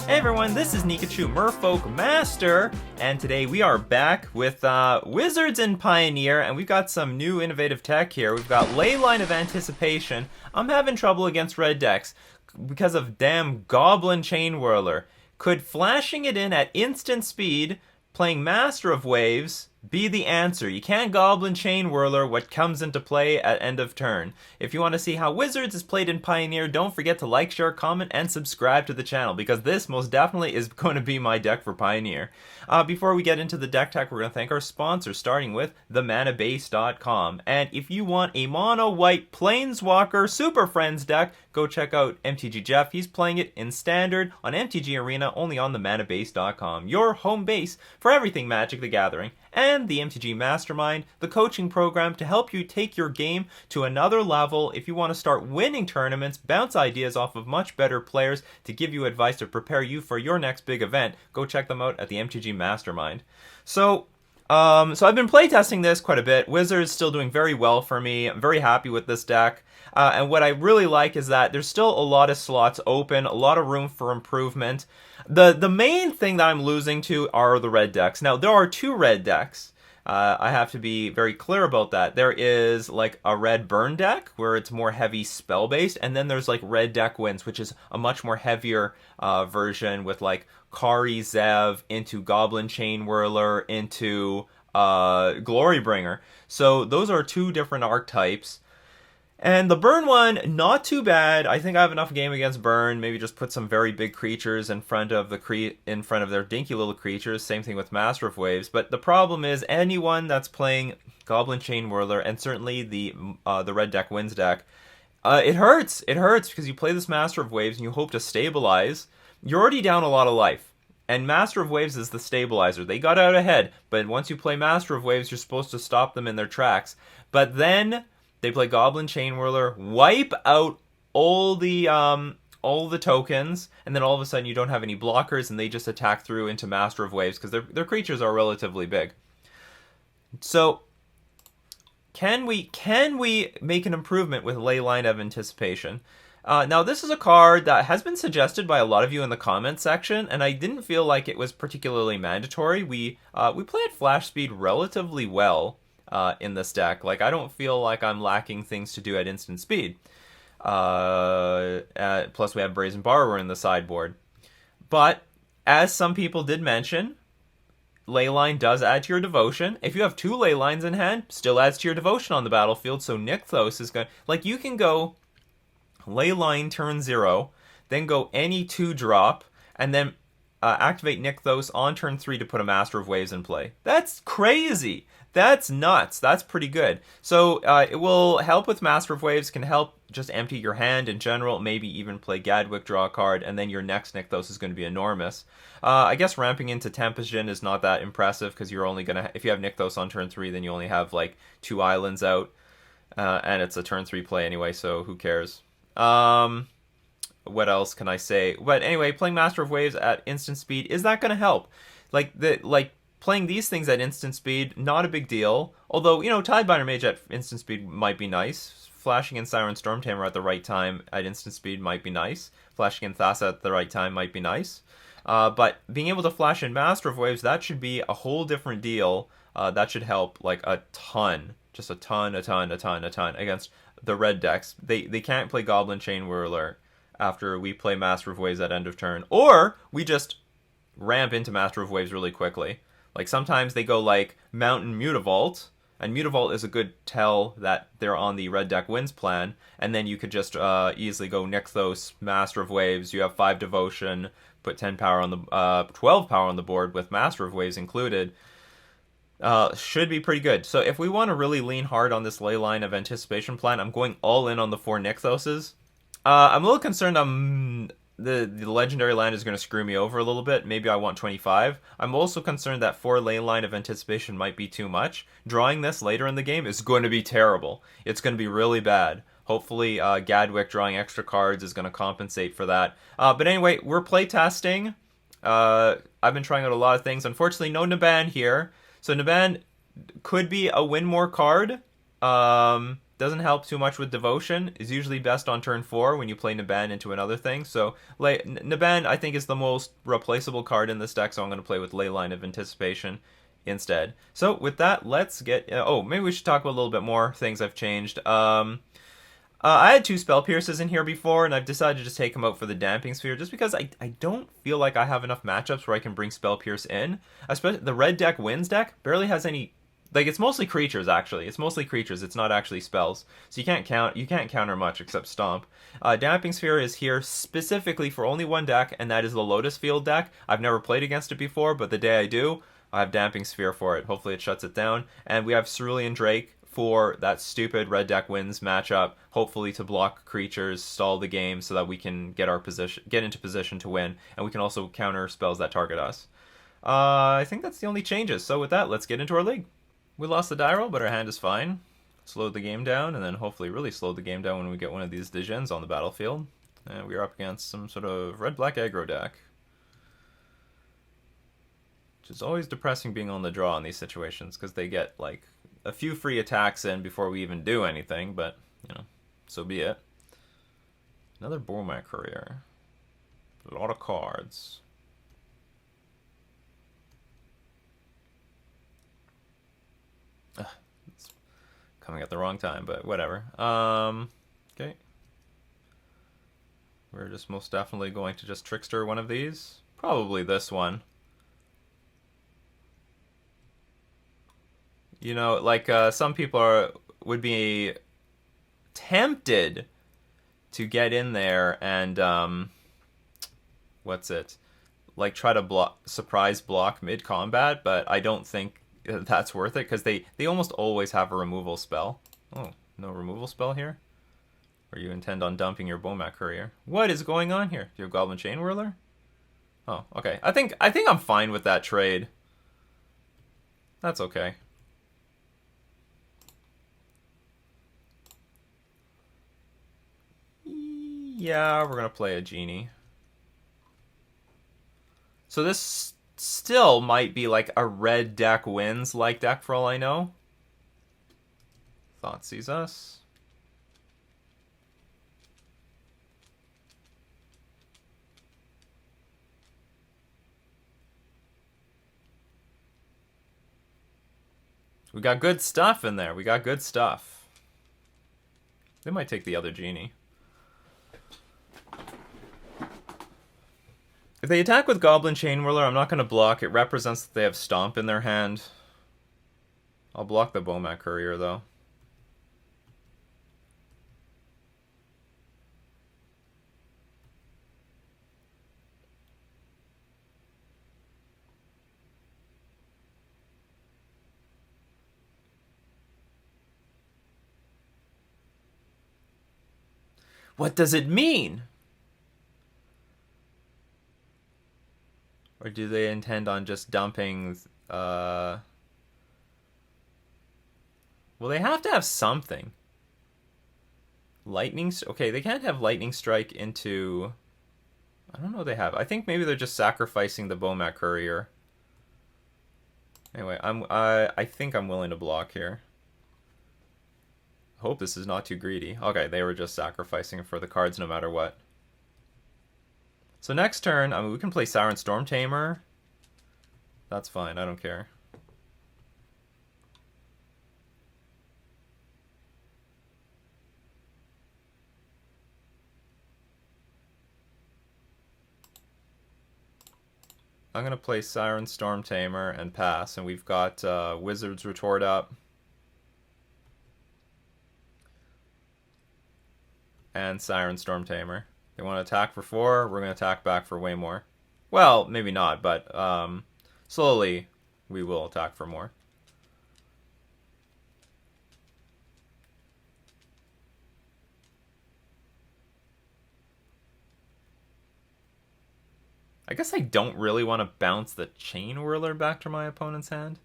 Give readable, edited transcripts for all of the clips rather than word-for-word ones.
Hey everyone, this is Nikachu, Merfolk Master, and today we are back with Wizards and Pioneer, and we've got some new innovative tech here. We've got Leyline of Anticipation. I'm having trouble against red decks because of damn Goblin Chain Whirler. Could flashing it in at instant speed, playing Master of Waves, be the answer? You can't Goblin Chain Whirler what comes into play at end of turn. If you want to see how Wizards is played in Pioneer, don't forget to like, share, comment, and subscribe to the channel, because this most definitely is going to be my deck for Pioneer. Before we get into the deck tech, we're going to thank our sponsors, starting with themanabase.com. And if you want a mono-white Planeswalker Super Friends deck, go check out MTG Jeff. He's playing it in Standard on MTG Arena, only on themanabase.com. Your home base for everything Magic the Gathering. And the MTG Mastermind, the coaching program to help you take your game to another level. If you want to start winning tournaments, bounce ideas off of much better players to give you advice to prepare you for your next big event, go check them out at the MTG Mastermind. So I've been playtesting this quite a bit. Wizards still doing very well for me. I'm very happy with this deck. And what I really like is that there's still a lot of slots open, a lot of room for improvement. The main thing that I'm losing to are the red decks. Now, there are two red decks. I have to be very clear about that. There is like a red burn deck where it's more heavy spell based, and then there's like red deck wins, which is a much more heavier version with like Kari Zev into Goblin Chain Whirler into Glorybringer. So those are two different archetypes. And the burn one, not too bad. I think I have enough game against burn. Maybe just put some very big creatures in front of their dinky little creatures. Same thing with Master of Waves. But the problem is anyone that's playing Goblin Chain Whirler, and certainly the red deck wins deck, it hurts. It hurts because you play this Master of Waves and you hope to stabilize. You're already down a lot of life. And Master of Waves is the stabilizer. They got out ahead, but once you play Master of Waves, you're supposed to stop them in their tracks. But then they play Goblin Chain Whirler, wipe out all the tokens, and then all of a sudden you don't have any blockers, and they just attack through into Master of Waves because their creatures are relatively big. So, can we make an improvement with Leyline of Anticipation? Now, this is a card that has been suggested by a lot of you in the comments section, and I didn't feel like it was particularly mandatory. We play at flash speed relatively well in this deck. Like, I don't feel like I'm lacking things to do at instant speed. Plus, we have Brazen Borrower in the sideboard. But, as some people did mention, Leyline does add to your devotion. If you have two Leylines in hand, still adds to your devotion on the battlefield, so Nykthos is going to... Like, you can go Leyline turn 0, then go any 2-drop, and then activate Nykthos on turn 3 to put a Master of Waves in play. That's crazy! That's nuts. That's pretty good. So it will help with Master of Waves, can help just empty your hand in general, maybe even play Gadwick, draw a card, and then your next Nykthos is going to be enormous. I guess ramping into Tempest-Djinn is not that impressive, because you're only going to... If you have Nykthos on turn 3, then you only have like 2 islands out, and it's a turn 3 play anyway, so who cares? What else can I say? But anyway, playing Master of Waves at instant speed, is that going to help? Playing these things at instant speed, not a big deal. Although, Tidebinder Mage at instant speed might be nice. Flashing in Siren Stormtamer at the right time at instant speed might be nice. Flashing in Thassa at the right time might be nice. But being able to flash in Master of Waves, that should be a whole different deal. That should help, like, a ton. Just a ton against the red decks. They can't play Goblin Chain Whirler after we play Master of Waves at end of turn. Or we just ramp into Master of Waves really quickly. Like, sometimes they go, like, Mountain Mutavault, and Mutavault is a good tell that they're on the red deck wins plan, and then you could just easily go Nykthos, Master of Waves, you have 5 devotion, put 10 power on the 12 power on the board with Master of Waves included. Should be pretty good. So if we want to really lean hard on this Leyline of Anticipation plan, I'm going all in on the 4 Nykthoses. I'm a little concerned the legendary land is going to screw me over a little bit. Maybe I want 25. I'm also concerned that 4 Leyline of Anticipation might be too much. Drawing this later in the game is going to be terrible. It's going to be really bad. Hopefully Gadwick drawing extra cards is going to compensate for that. But anyway, we're playtesting. I've been trying out a lot of things. Unfortunately, no Naban here. So Naban could be a win more card. doesn't help too much with Devotion. Is usually best on turn 4 when you play Naban into another thing. So Naban, I think, is the most replaceable card in this deck, so I'm going to play with Leyline of Anticipation instead. So with that, let's get... oh, maybe we should talk about a little bit more things I've changed. I had 2 Spell Pierces in here before, and I've decided to just take them out for the Damping Sphere, just because I don't feel like I have enough matchups where I can bring Spell Pierce in. Especially the red deck wins deck barely has any... like, it's mostly creatures, actually. It's mostly creatures. It's not actually spells. So you can't counter much except Stomp. Damping Sphere is here specifically for only one deck, and that is the Lotus Field deck. I've never played against it before, but the day I do, I have Damping Sphere for it. Hopefully it shuts it down. And we have Cerulean Drake for that stupid red deck wins matchup, hopefully to block creatures, stall the game so that we can get into position to win, and we can also counter spells that target us. I think that's the only changes. So with that, let's get into our league. We lost the die roll, but our hand is fine. Slowed the game down, and then hopefully really slowed the game down when we get one of these Djinns on the battlefield. And we're up against some sort of red-black aggro deck, which is always depressing being on the draw in these situations, because they get, like, a few free attacks in before we even do anything, but, you know, so be it. Another Bormac Courier. A lot of cards. It's coming at the wrong time, but whatever. Okay. We're just most definitely going to just Trickster one of these. Probably this one. You know, like, some people would be tempted to get in there and, what's it? Like, try to surprise block mid-combat, but I don't think that's worth it, because they almost always have a removal spell. Oh, no removal spell here? Or you intend on dumping your Bormac Courier? What is going on here? Do you have Goblin Chain Whirler? Oh, okay. I think I'm fine with that trade. That's okay. Yeah, we're gonna play a Genie. So this still might be like a red deck wins like deck for all I know. Thought sees us. We got good stuff in there. We got good stuff. They might take the other Genie. If they attack with Goblin Chain Whirler, I'm not going to block. It represents that they have Stomp in their hand. I'll block the Bormac Courier, though. What does it mean? Or do they intend on just dumping, well, they have to have something. Lightning... okay, they can't have Lightning Strike into... I don't know what they have. I think maybe they're just sacrificing the Bormac Courier. Anyway, I think I'm willing to block here. Hope this is not too greedy. Okay, they were just sacrificing for the cards no matter what. So next turn, I mean, we can play Siren Storm Tamer. That's fine, I don't care. I'm going to play Siren Storm Tamer and pass, and we've got Wizard's Retort up. And Siren Storm Tamer. They want to attack for 4, we're going to attack back for way more. Well, maybe not, but slowly we will attack for more. I guess I don't really want to bounce the Chain Whirler back to my opponent's hand.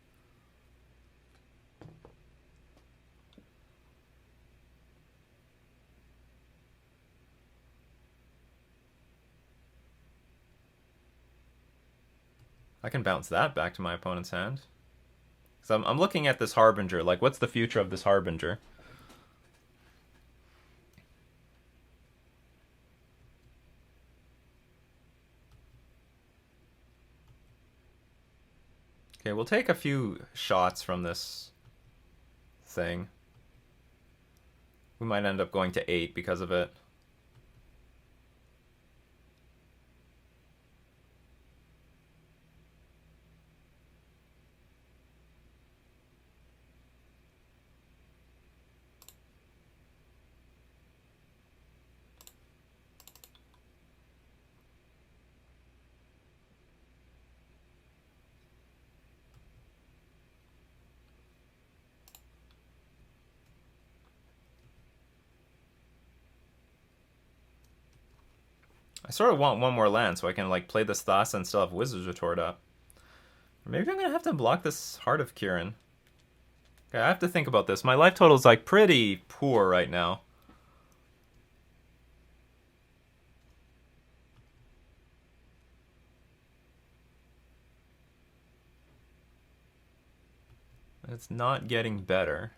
I can bounce that back to my opponent's hand. So I'm looking at this Harbinger, like, what's the future of this Harbinger? Okay, we'll take a few shots from this thing. We might end up going to 8 because of it. I sort of want one more land so I can like play this Thassa and still have Wizard's Retort up. Or maybe I'm gonna have to block this Heart of Kirin. Okay, I have to think about this. My life total is like pretty poor right now. It's not getting better.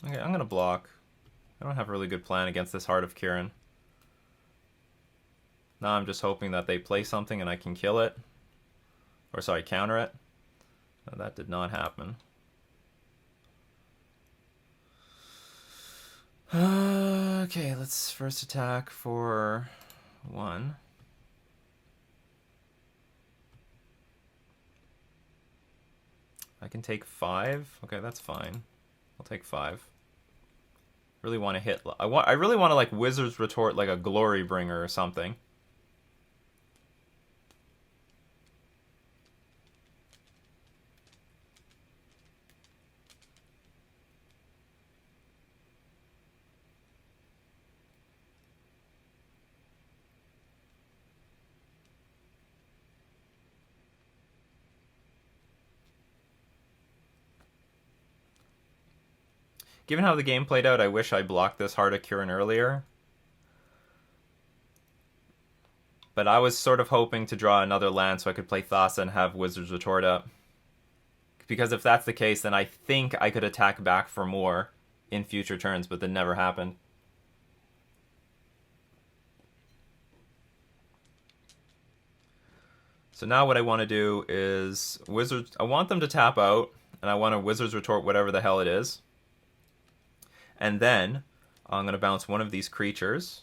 Okay, I'm gonna block. I don't have a really good plan against this Heart of Kirin. Now I'm just hoping that they play something and I can kill it. Or sorry, counter it. No, that did not happen. Okay, let's first attack for 1. I can take 5. Okay, that's fine. I'll take 5. Really want to hit. I really want to like Wizard's Retort like a Glory Bringer or something. Given how the game played out, I wish I blocked this Heart of Kirin earlier. But I was sort of hoping to draw another land so I could play Thassa and have Wizard's Retort up. Because if that's the case, then I think I could attack back for more in future turns, but that never happened. So now what I want to do is I want them to tap out, and I want to Wizard's Retort whatever the hell it is. And then I'm going to bounce one of these creatures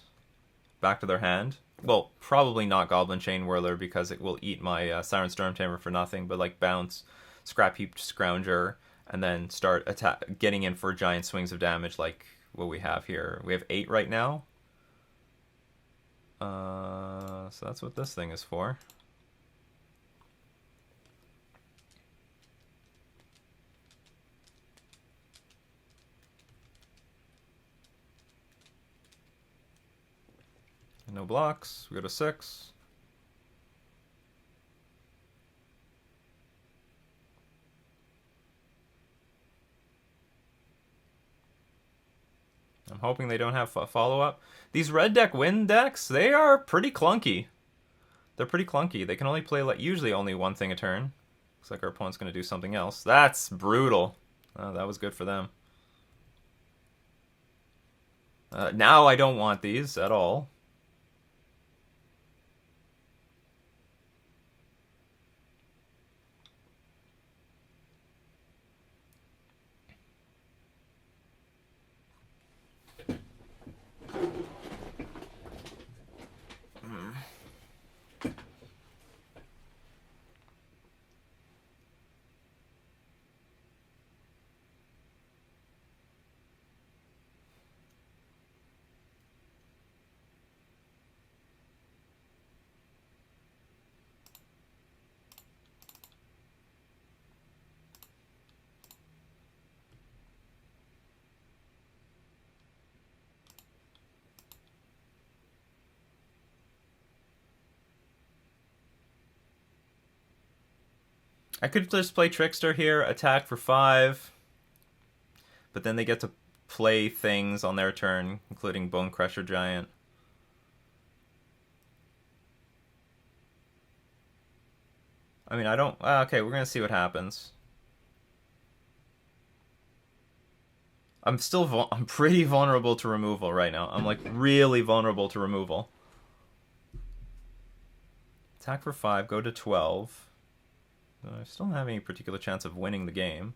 back to their hand. Well, probably not Goblin Chain Whirler because it will eat my Siren Stormtamer for nothing, but like bounce Scrap Heap Scrounger and then start getting in for giant swings of damage like what we have here. We have 8 right now. So that's what this thing is for. No blocks. We go to 6. I'm hoping they don't have a follow-up. These red deck win decks, they are pretty clunky. They're pretty clunky. They can only play like usually only one thing a turn. Looks like our opponent's going to do something else. That's brutal. Oh, that was good for them. Now I don't want these at all. I could just play Trickster here, attack for 5, but then they get to play things on their turn, including Bone Crusher Giant. I mean, I don't... okay, we're gonna see what happens. I'm pretty vulnerable to removal right now. I'm like really vulnerable to removal. Attack for 5, go to 12. I still don't have any particular chance of winning the game.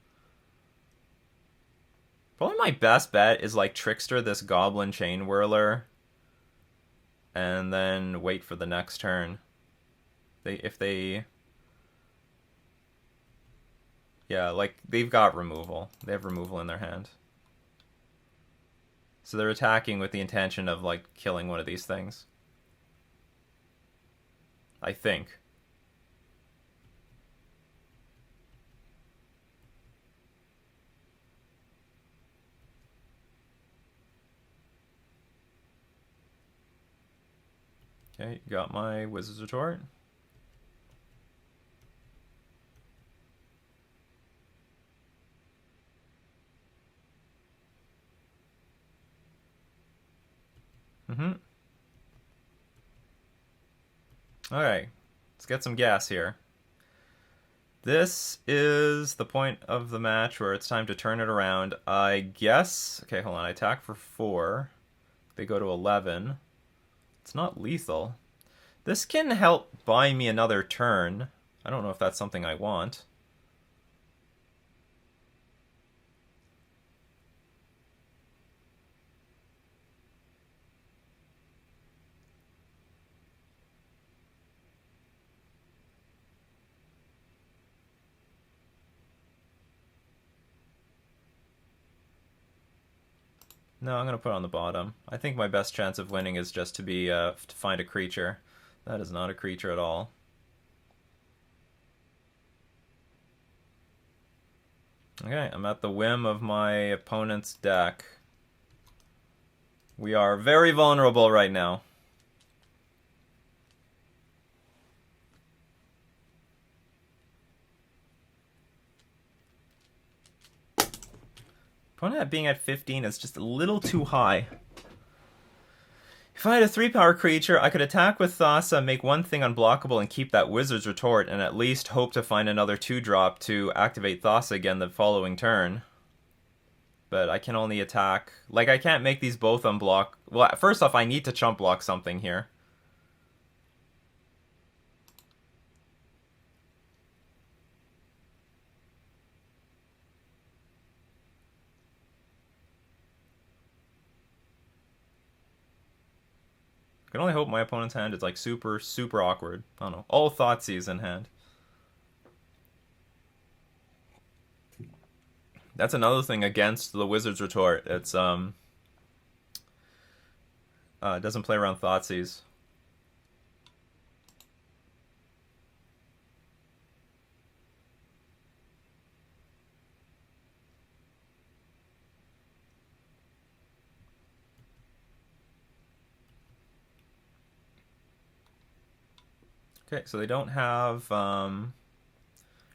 Probably my best bet is like Trickster this Goblin Chain Whirler. And then wait for the next turn. If they... Yeah, like, they've got removal. They have removal in their hand. So they're attacking with the intention of, like, killing one of these things. I think. Okay, got my Wizard's Retort. Alright, let's get some gas here. This is the point of the match where it's time to turn it around. I guess... Okay, hold on. I attack for 4. They go to 11. It's not lethal. This can help buy me another turn. I don't know if that's something I want. No, I'm gonna put it on the bottom. I think my best chance of winning is just to be to find a creature. That is not a creature at all. Okay, I'm at the whim of my opponent's deck. We are very vulnerable right now. Opponent being at 15 is just a little too high. If I had a 3-power creature, I could attack with Thassa, make one thing unblockable, and keep that Wizard's Retort, and at least hope to find another 2-drop to activate Thassa again the following turn. But I can only attack... Like, I can't make these both unblock... Well, first off, I need to chump block something here. I can only hope my opponent's hand is like super, super awkward. I don't know. All Thoughtseize in hand. That's another thing against the Wizard's Retort. It's it doesn't play around Thoughtseize. Okay, so they don't have, or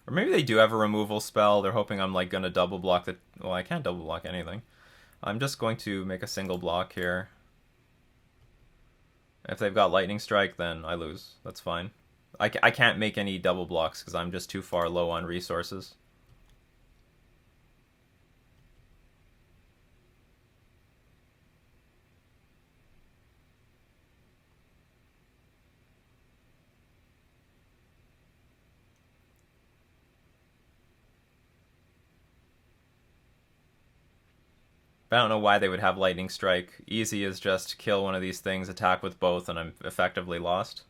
maybe they do have a removal spell. They're hoping I'm like gonna double block the. Well, I can't double block anything. I'm just going to make a single block here. If they've got Lightning Strike, then I lose. That's fine. I can't make any double blocks because I'm just too far low on resources. But I don't know why they would have Lightning Strike. Easy is just kill one of these things, attack with both, and I'm effectively lost.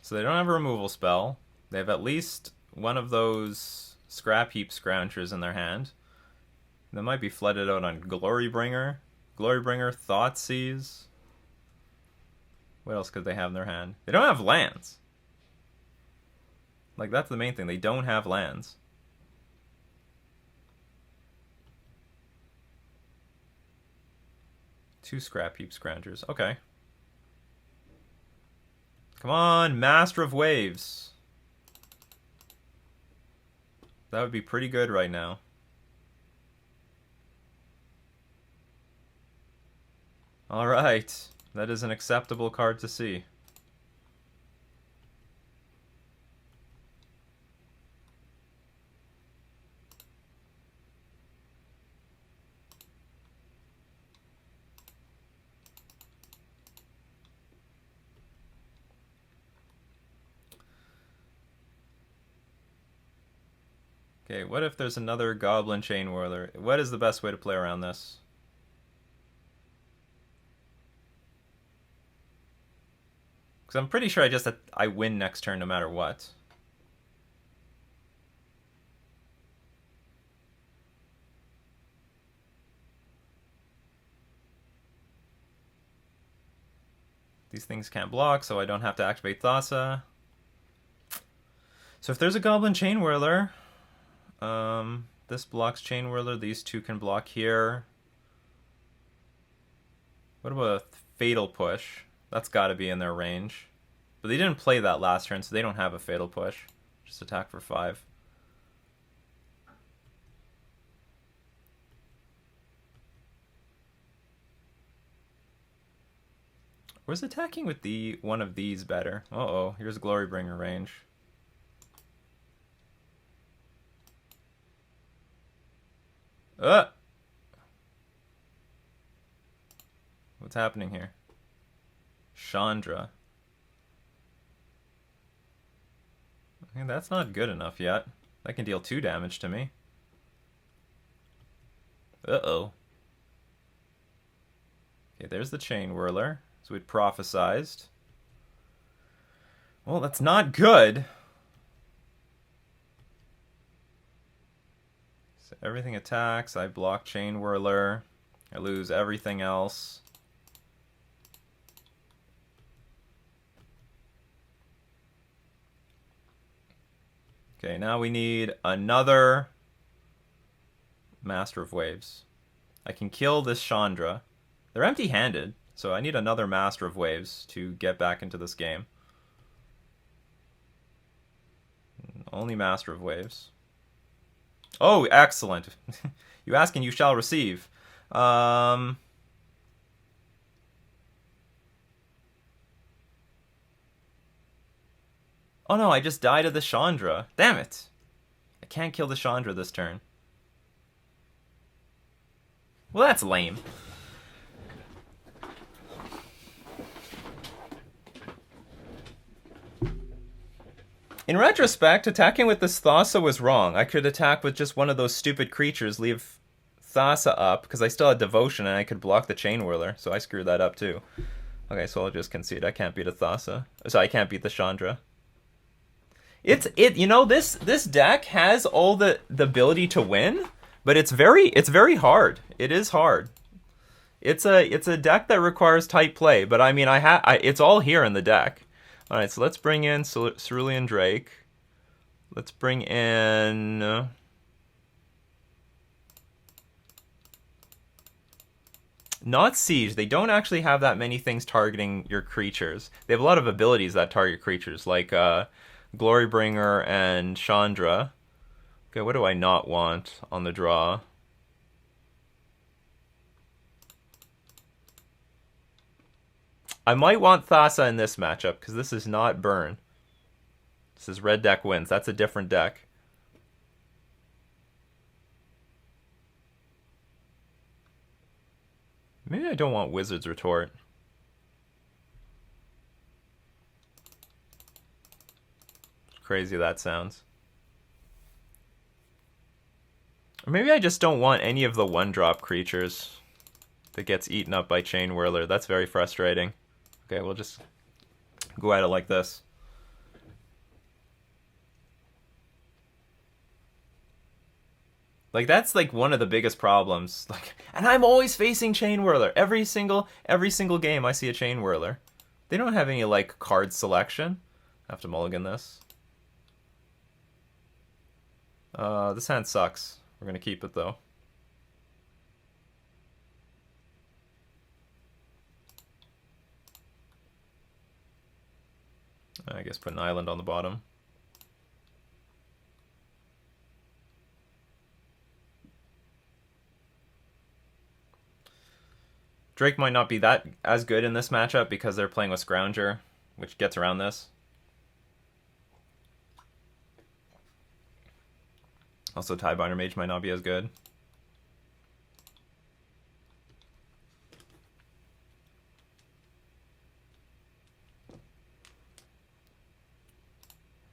So they don't have a removal spell. They have at least one of those Scrap Heap Scroungers in their hand. They might be flooded out on Glorybringer. Glorybringer, Thoughtseize. What else could they have in their hand? They don't have lands. Like, that's the main thing. They don't have lands. Two Scrap Heap Scroungers. Okay. Come on, Master of Waves. That would be pretty good right now. Alright. That is an acceptable card to see. Okay, what if there's another Goblin Chain Whirler? What is the best way to play around this? Because I'm pretty sure I win next turn no matter what. These things can't block, so I don't have to activate Thassa. So if there's a Goblin Chain Whirler, this blocks Chain Whirler. These two can block here. What about a Fatal Push? That's got to be in their range. But they didn't play that last turn, so they don't have a Fatal Push. Just attack for 5. Was attacking with one of these better? Uh-oh, here's Glorybringer range. What's happening here? Chandra. Okay, that's not good enough yet. That can deal 2 damage to me. Uh-oh. Okay, there's the Chain Whirler. So we'd prophesized. Well, that's not good. So everything attacks. I block Chain Whirler. I lose everything else. Okay, now we need another Master of Waves. I can kill this Chandra. They're empty-handed, so I need another Master of Waves to get back into this game. Only Master of Waves. Oh, excellent. You ask and you shall receive. Oh no, I just died of the Chandra. Damn it. I can't kill the Chandra this turn. Well, that's lame. In retrospect, attacking with this Thassa was wrong. I could attack with just one of those stupid creatures, leave Thassa up, because I still had Devotion and I could block the Chain Whirler, so I screwed that up too. Okay, so I'll just concede. I can't beat a Thassa. So I can't beat the Chandra. You know, this deck has all the ability to win, but it's very hard. It is hard. It's a deck that requires tight play, but I mean it's all here in the deck. All right, so let's bring in Cerulean Drake. Let's bring in not Siege. They don't actually have that many things targeting your creatures. They have a lot of abilities that target creatures, like Glorybringer and Chandra. Okay, what do I not want on the draw? I might want Thassa in this matchup, because this is not Burn. This is Red Deck Wins. That's a different deck. Maybe I don't want Wizard's Retort. Crazy that sounds. Or maybe I just don't want any of the 1-drop creatures that gets eaten up by Chain Whirler. That's very frustrating. Okay, we'll just go at it like this. Like, that's like one of the biggest problems. Like, and I'm always facing Chain Whirler. Every single game I see a Chain Whirler. They don't have any like card selection. I have to mulligan this. This hand sucks. We're gonna keep it though. I guess put an island on the bottom. Drake might not be that as good in this matchup because they're playing with Scrounger, which gets around this. Also, Tidebinder Mage might not be as good.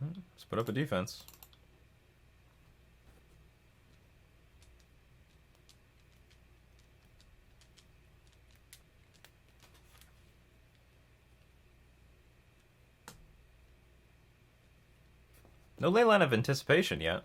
Let's put up a defense. No Leyline of Anticipation yet.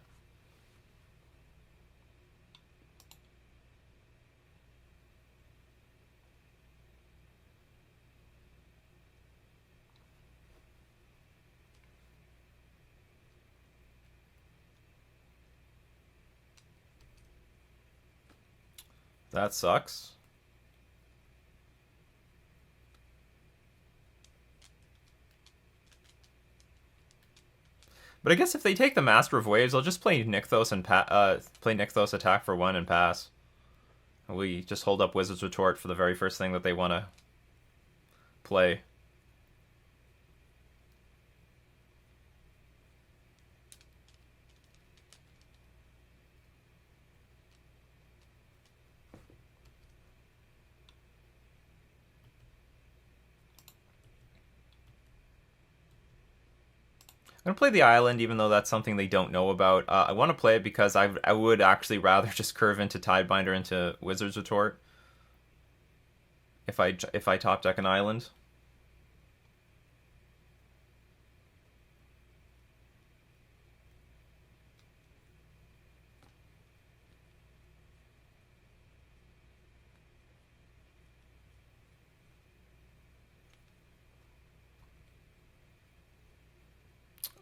That sucks. But I guess if they take the Master of Waves, I'll just play Nykthos and play Nykthos attack for 1 and pass. We just hold up Wizard's Retort for the very first thing that they want to play. I'm going to play the island, even though that's something they don't know about. I want to play it because I would actually rather just curve into Tidebinder into Wizard's Retort if I top deck an island.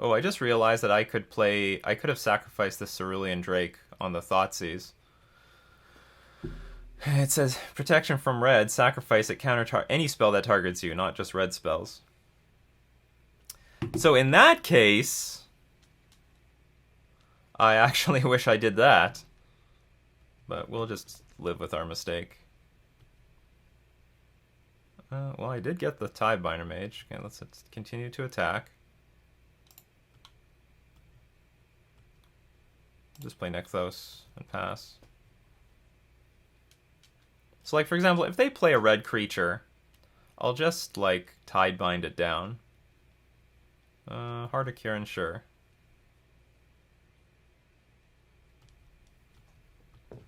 Oh, I just realized that I could have sacrificed the Cerulean Drake on the Thoughtseize. It says, protection from red, sacrifice it, counter any spell that targets you, not just red spells. So in that case, I actually wish I did that. But we'll just live with our mistake. Well, I did get the Tidebinder Mage. Okay, let's continue to attack. Just play Nykthos and pass. So, like, for example, if they play a red creature, I'll just, like, Tidebind it down. Heart of Kirin, sure. We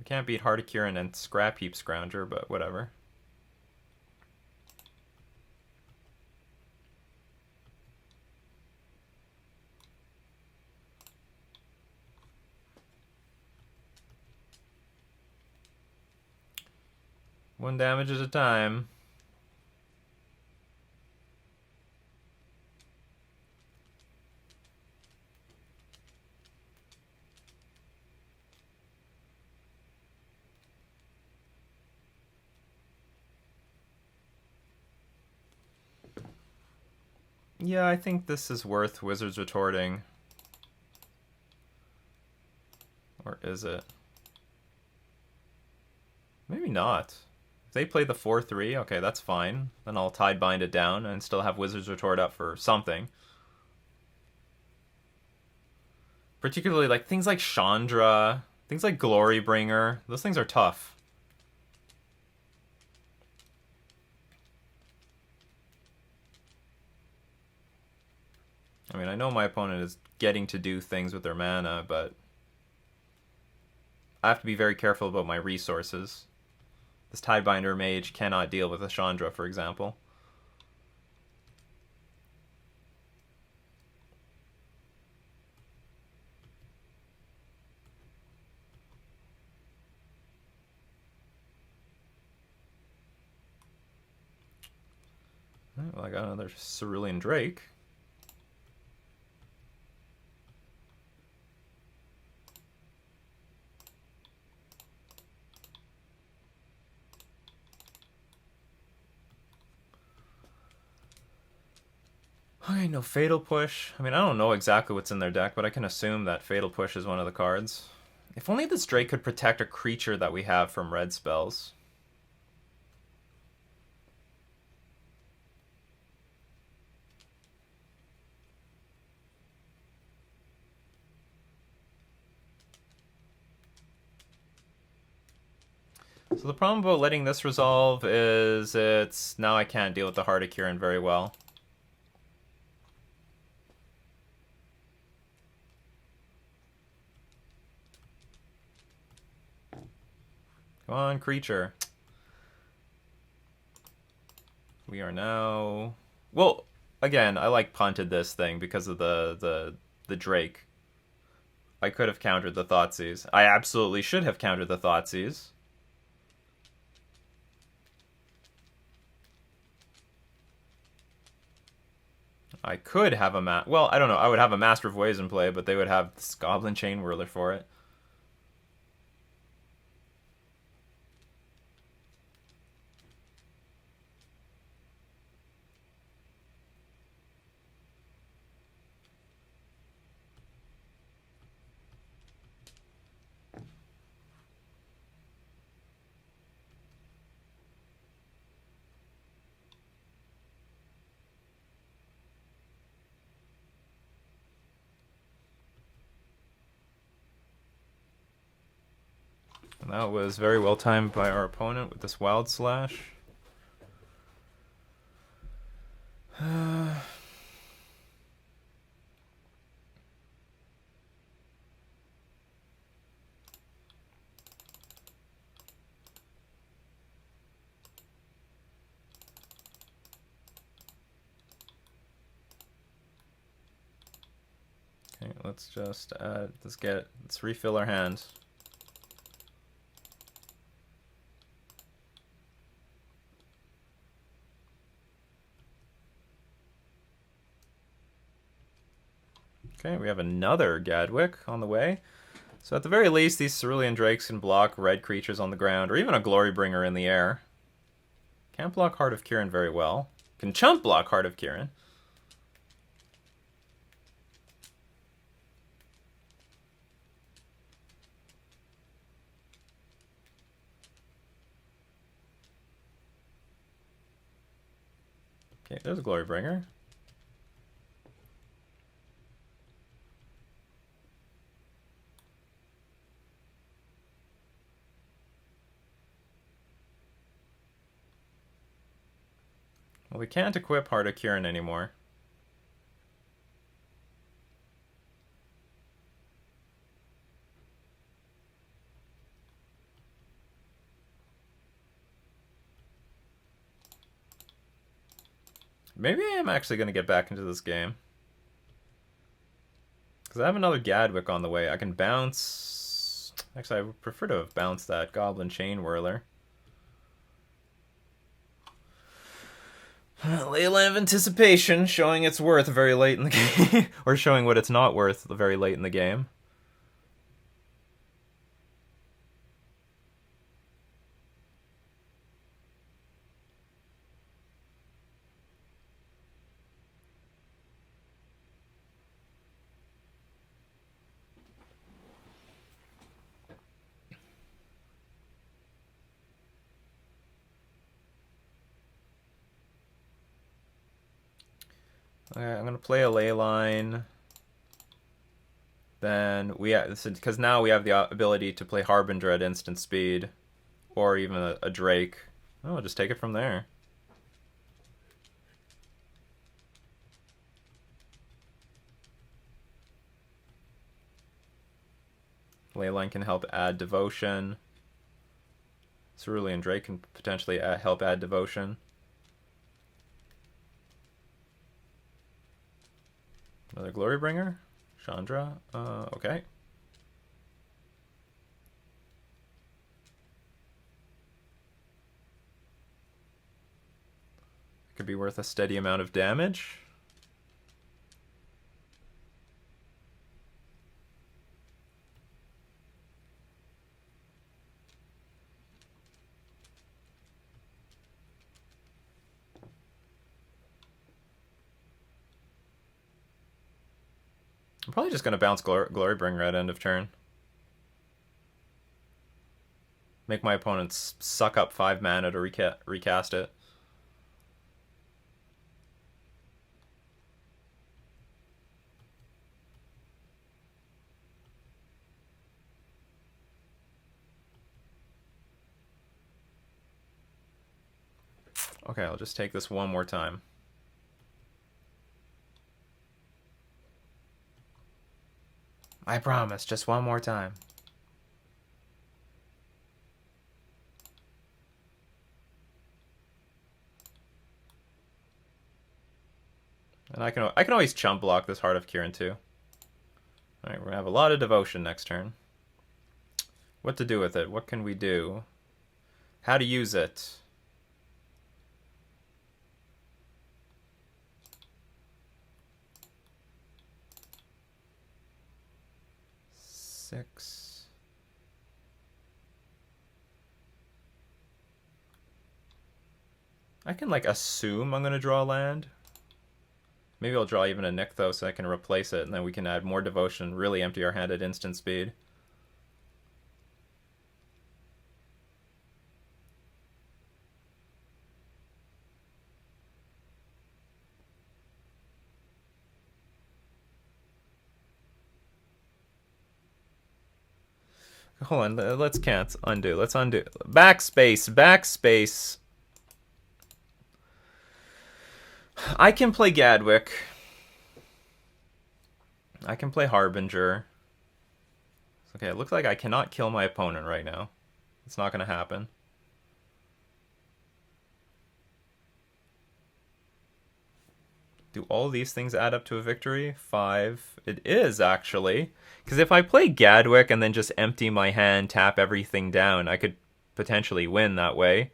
can't beat Heart of Kirin and Scrap Heap Scrounger, but whatever. One damage at a time. Yeah, I think this is worth Wizards Retorting. Or is it? Maybe not. If they play the 4-3, okay, that's fine. Then I'll Tidebind it down and still have Wizard's Retort up for something. Particularly like things like Chandra, things like Glorybringer. Those things are tough. I mean, I know my opponent is getting to do things with their mana, but I have to be very careful about my resources. This Tidebinder Mage cannot deal with a Chandra, for example. Well, I got another Cerulean Drake. Okay, no Fatal Push. I mean, I don't know exactly what's in their deck, but I can assume that Fatal Push is one of the cards. If only this Drake could protect a creature that we have from red spells. So the problem about letting this resolve is it's... now I can't deal with the Heart of Kirin very well. Come on, creature. We are now... well, again, I like punted this thing because of the Drake. I could have countered the Thoughtseize. I absolutely should have countered the Thoughtseize. I could have a well, I don't know. I would have a Master of Ways in play, but they would have this Goblin Chain Whirler for it. And that was very well timed by our opponent with this Wild Slash. Okay, let's just add, let's refill our hand. Okay, we have another Gadwick on the way. So at the very least, these Cerulean Drakes can block red creatures on the ground, or even a Glorybringer in the air. Can't block Heart of Kirin very well. Can chump block Heart of Kirin. Okay, there's a Glorybringer. Well, we can't equip Heart of Kirin anymore. Maybe I am actually going to get back into this game. Because I have another Gadwick on the way. I can bounce... actually, I would prefer to have bounced that Goblin Chain Whirler. Leyline of Anticipation, showing its worth very late in the game. Or showing what it's not worth very late in the game. Okay, I'm going to play a Leyline. Then we have, because now we have the ability to play Harbinger at instant speed. Or even a Drake. Oh, I'll just take it from there. Leyline can help add Devotion. Cerulean Drake can potentially help add Devotion. Another Glorybringer? Chandra? Okay. It could be worth a steady amount of damage. I'm probably just going to bounce Glorybringer at end of turn. Make my opponents suck up 5 mana to recast it. Okay, I'll just take this one more time. I promise, just one more time. And I can always chump block this Heart of Kirin too. Alright, we're gonna have a lot of devotion next turn. What to do with it? What can we do? How to use it? Six. I can like assume I'm gonna draw land. Maybe I'll draw even a Nykthos so I can replace it, and then we can add more devotion, really empty our hand at instant speed. Hold on, let's cancel, undo, let's undo. Backspace, backspace. I can play Gadwick. I can play Harbinger. Okay, it looks like I cannot kill my opponent right now. It's not going to happen. Do all these things add up to a victory? 5. It is, actually. Because if I play Gadwick and then just empty my hand, tap everything down, I could potentially win that way.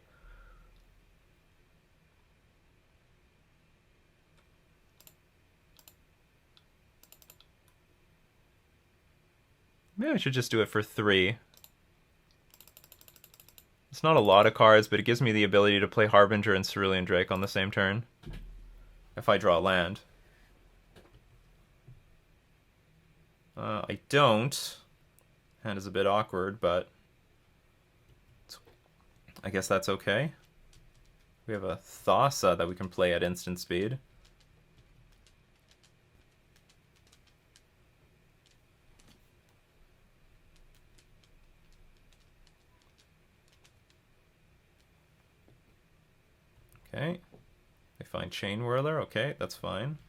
Maybe I should just do it for 3. It's not a lot of cards, but it gives me the ability to play Harbinger and Cerulean Drake on the same turn. If I draw land. I don't. Hand is a bit awkward, but I guess that's okay. We have a Thassa that we can play at instant speed. Okay. They find Chain Whirler. Okay, that's fine.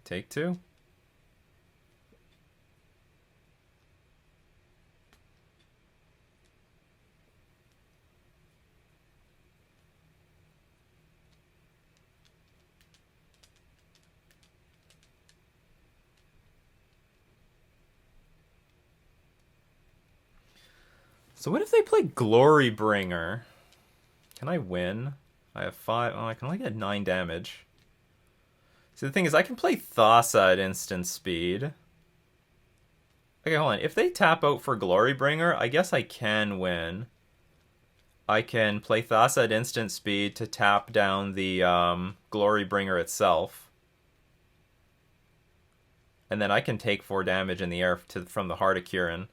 Take 2. So what if they play Glorybringer? Can I win? I have 5. Oh, I can only get 9 damage. See, the thing is, I can play Thassa at instant speed. Okay, hold on. If they tap out for Glorybringer, I guess I can win. I can play Thassa at instant speed to tap down the Glorybringer itself. And then I can take 4 damage in the air from the Heart of Kirin.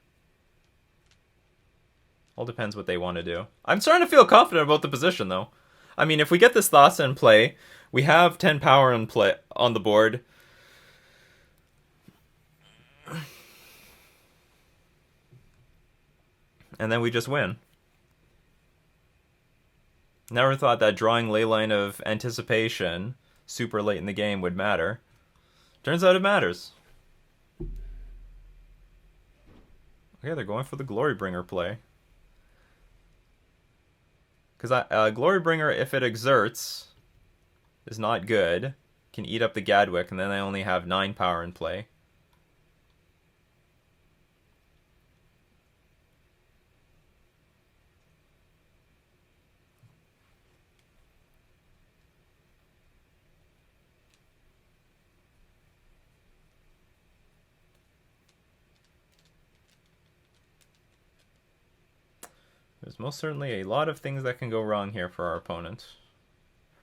All depends what they want to do. I'm starting to feel confident about the position, though. I mean, if we get this Thassa in play, we have 10 power in play on the board. And then we just win. Never thought that drawing Leyline of Anticipation super late in the game would matter. Turns out it matters. Okay, they're going for the Glorybringer play. Because Glorybringer, if it exerts, is not good. Can eat up the Gadwick, and then I only have 9 power in play. There's most certainly a lot of things that can go wrong here for our opponent.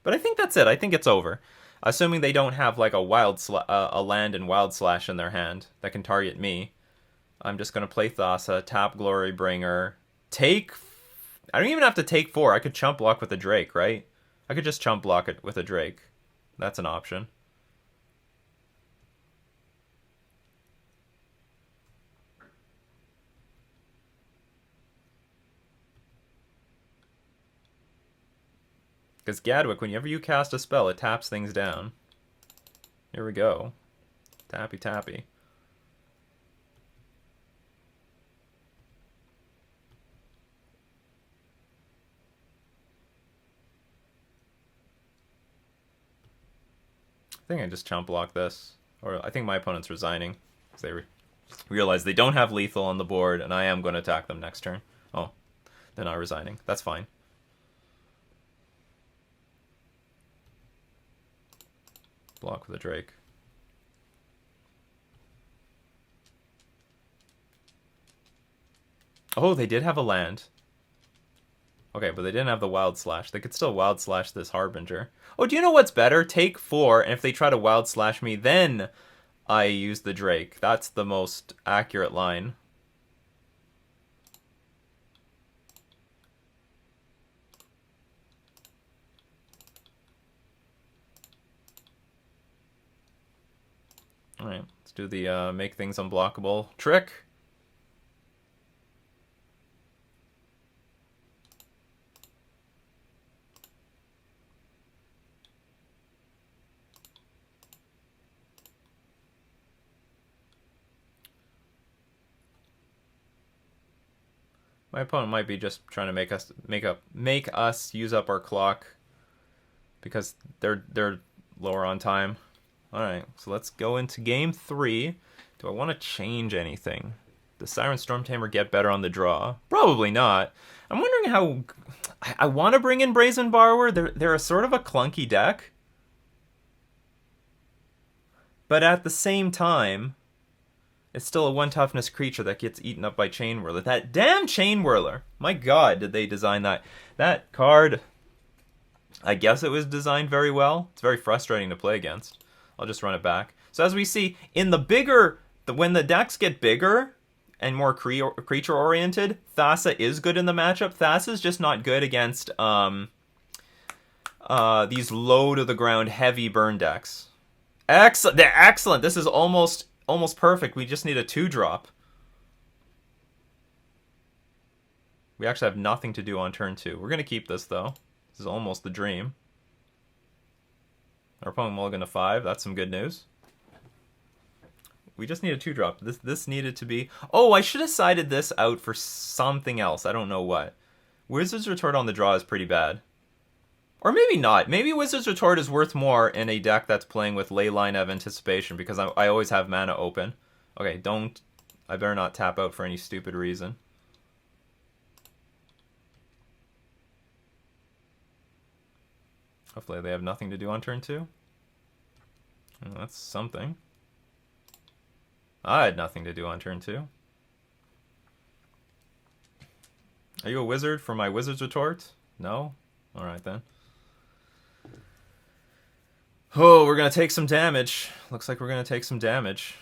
But I think that's it. I think it's over. Assuming they don't have like a land and wild slash in their hand that can target me. I'm just gonna play Thassa, tap Glorybringer, take. I don't even have to take 4. I could chump block with a Drake, right? I could just chump block it with a Drake. That's an option. Because Gadwick, whenever you cast a spell, it taps things down. Here we go. Tappy tappy. I think I just chump block this. Or I think my opponent's resigning. Because they realize they don't have lethal on the board, and I am going to attack them next turn. Oh, they're not resigning. That's fine. Block with a Drake. Oh, they did have a land. Okay, but they didn't have the Wild Slash. They could still Wild Slash this Harbinger. Oh, do you know what's better? Take 4, and if they try to Wild Slash me, then I use the Drake. That's the most accurate line. Alright, let's do the make things unblockable trick. My opponent might be just trying to make us use up our clock because they're lower on time. All right, so let's go into game 3. Do I want to change anything? Does Siren Stormtamer get better on the draw? Probably not. I'm wondering how. I want to bring in Brazen Borrower. They're a sort of a clunky deck, but at the same time, it's still a 1 toughness creature that gets eaten up by Chain Whirler. That damn Chain Whirler! My god, did they design that? That card, I guess it was designed very well. It's very frustrating to play against. I'll just run it back. So as we see, in the bigger, when the decks get bigger and more creature-oriented, Thassa is good in the matchup. Thassa's just not good against these low-to-the-ground heavy burn decks. Excellent! They're excellent! This is almost perfect. We just need a 2-drop. We actually have nothing to do on turn 2. We're going to keep this, though. This is almost the dream. Our opponent mulligan to 5. That's some good news. We just need a 2-drop. This needed to be... Oh, I should have sided this out for something else. I don't know what. Wizard's Retort on the draw is pretty bad. Or maybe not. Maybe Wizard's Retort is worth more in a deck that's playing with Leyline of Anticipation because I always have mana open. Okay, don't... I better not tap out for any stupid reason. Hopefully they have nothing to do on turn 2. Well, that's something. I had nothing to do on turn 2. Are you a wizard for my Wizard's Retort? No? Alright then. Oh, we're going to take some damage. Looks like we're going to take some damage.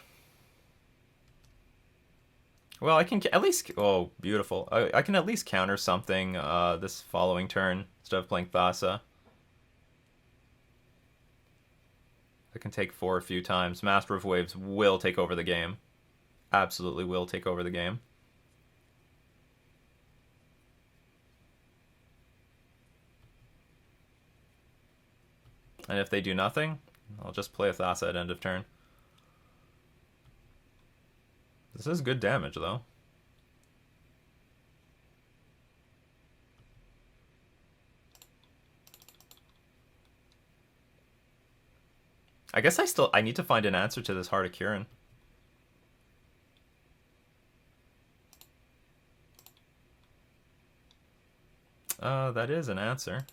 Well, I can at least... Oh, beautiful. I can at least counter something this following turn instead of playing Thassa. I can take 4 a few times. Master of Waves will take over the game. Absolutely will take over the game. And if they do nothing, I'll just play a Thassa at end of turn. This is good damage, though. I guess I need to find an answer to this Heart of Kirin. That is an answer.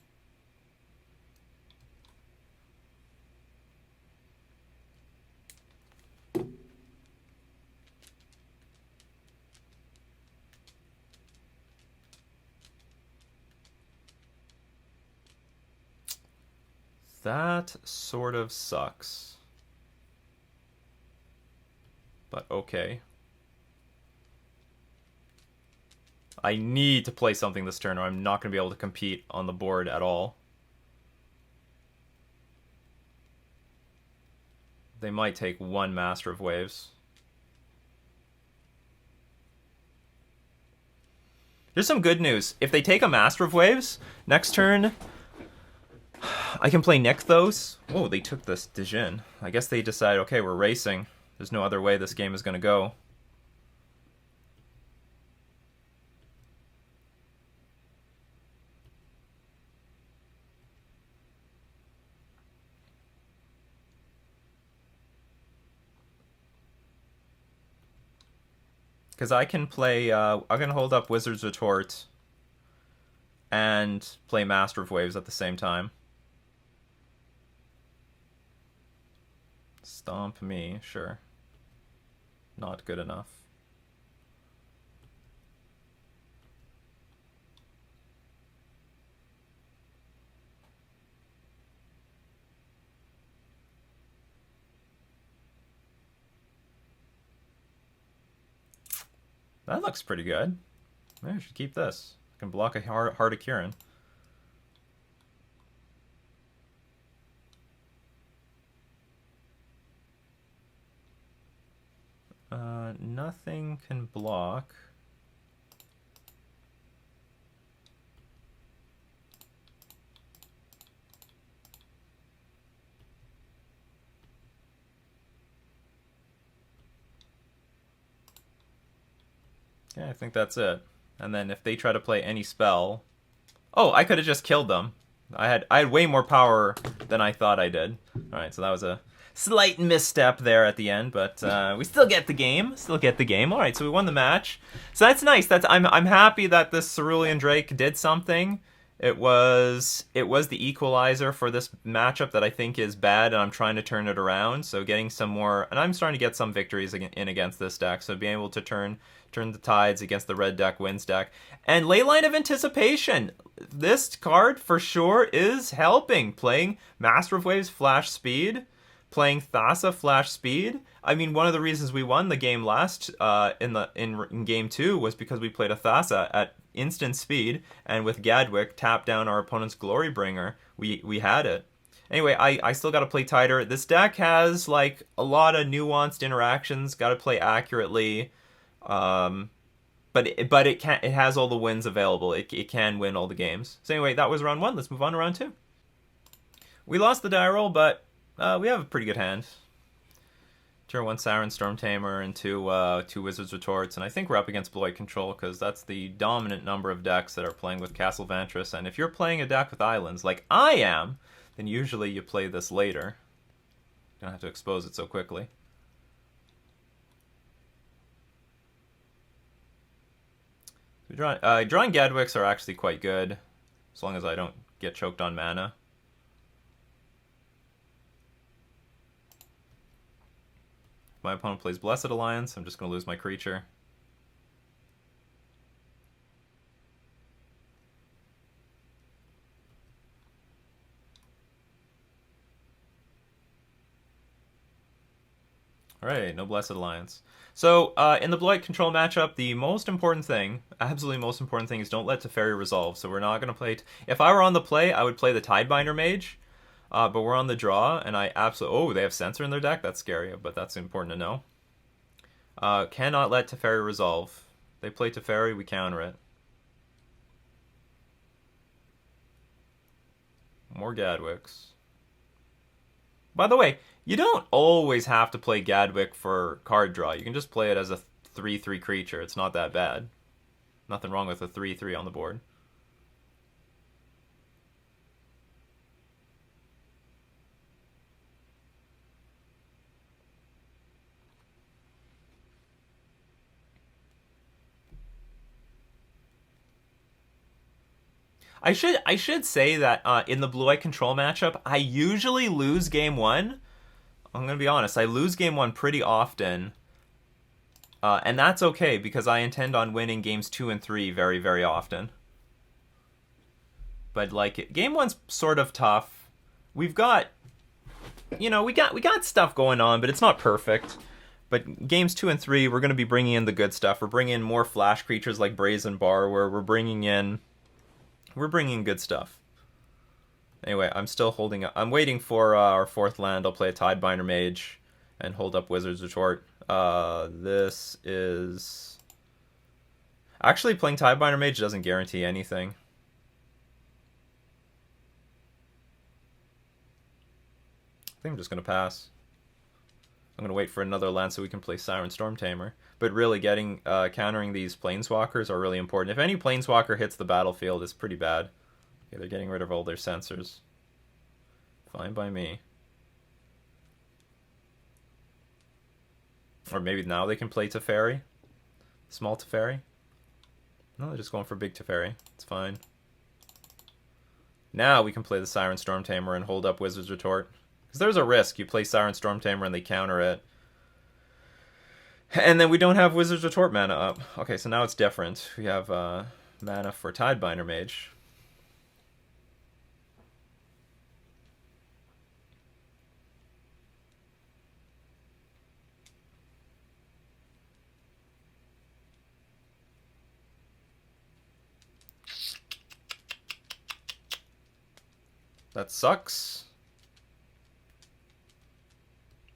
That sort of sucks. But okay. I need to play something this turn or I'm not going to be able to compete on the board at all. They might take one Master of Waves. There's some good news. If they take a Master of Waves, next turn I can play Nykthos. Oh, they took this Dijin. I guess they decided, okay, we're racing. There's no other way this game is going to go. Because I can play, I'm going to hold up Wizard's Retort and play Master of Waves at the same time. Stomp me, sure. Not good enough. That looks pretty good. Maybe I should keep this. I can block a Heart of Kirin. Nothing can block. Yeah, I think that's it. And then if they try to play any spell... Oh, I could have just killed them. I had way more power than I thought I did. Alright, so that was a slight misstep there at the end, but we still get the game. Alright, so we won the match. So that's nice. I'm happy that this Cerulean Drake did something. It was the equalizer for this matchup that I think is bad, and I'm trying to turn it around. So getting some more... And I'm starting to get some victories in against this deck, so being able to turn the tides against the red deck wins deck. And Leyline of Anticipation. This card for sure is helping. Playing Master of Waves Flash Speed, playing Thassa Flash Speed. I mean, one of the reasons we won the game last in game 2 was because we played a Thassa at instant speed, and with Gadwick tap down our opponent's Glorybringer. We had it. Anyway, I still got to play tighter. This deck has like a lot of nuanced interactions. Got to play accurately. But it has all the wins available. It can win all the games. So anyway, that was round 1. Let's move on to round 2. We lost the die roll, but we have a pretty good hand. Turn 1 Siren Storm Tamer and two Wizard's Retorts, and I think we're up against Blue-White Control because that's the dominant number of decks that are playing with Castle Vantress. And if you're playing a deck with islands like I am, then usually you play this later. You don't have to expose it so quickly. Drawing Gadwicks are actually quite good, as long as I don't get choked on mana. If my opponent plays Blessed Alliance, I'm just going to lose my creature. Alright, no Blessed Alliance. So, in the Blue-White Control matchup, the most important thing, absolutely most important thing, is don't let Teferi resolve. So we're not going to play... If I were on the play, I would play the Tidebinder Mage. But we're on the draw, and I absolutely... Oh, they have Censor in their deck? That's scary, but that's important to know. Cannot let Teferi resolve. They play Teferi, we counter it. More Gadwicks. By the way, you don't always have to play Gadwick for card draw. You can just play it as a 3/3 creature. It's not that bad. Nothing wrong with a 3/3 on the board. I should say that in the Blue-White Control matchup, I usually lose game 1. I'm going to be honest, I lose game 1 pretty often. And that's okay, because I intend on winning games 2 and 3 very, very often. But, like, game 1's sort of tough. we've got, you know, we got stuff going on, but it's not perfect. But games 2 and 3, we're going to be bringing in the good stuff. We're bringing in more flash creatures like Brazen Borrower. We're bringing in good stuff. Anyway, I'm still holding up. I'm waiting for our 4th land. I'll play a Tidebinder Mage and hold up Wizard's Retort. This is... Actually, playing Tidebinder Mage doesn't guarantee anything. I think I'm just going to pass. I'm going to wait for another land so we can play Siren Stormtamer. But really, countering these Planeswalkers are really important. If any Planeswalker hits the battlefield, it's pretty bad. Okay, they're getting rid of all their sensors. Fine by me. Or maybe now they can play Teferi. Small Teferi. No, they're just going for big Teferi. It's fine. Now we can play the Siren Stormtamer and hold up Wizard's Retort. Because there's a risk. You play Siren Stormtamer and they counter it. And then we don't have Wizard's Retort mana up. Okay, so now it's different. We have mana for Tidebinder Mage. That sucks.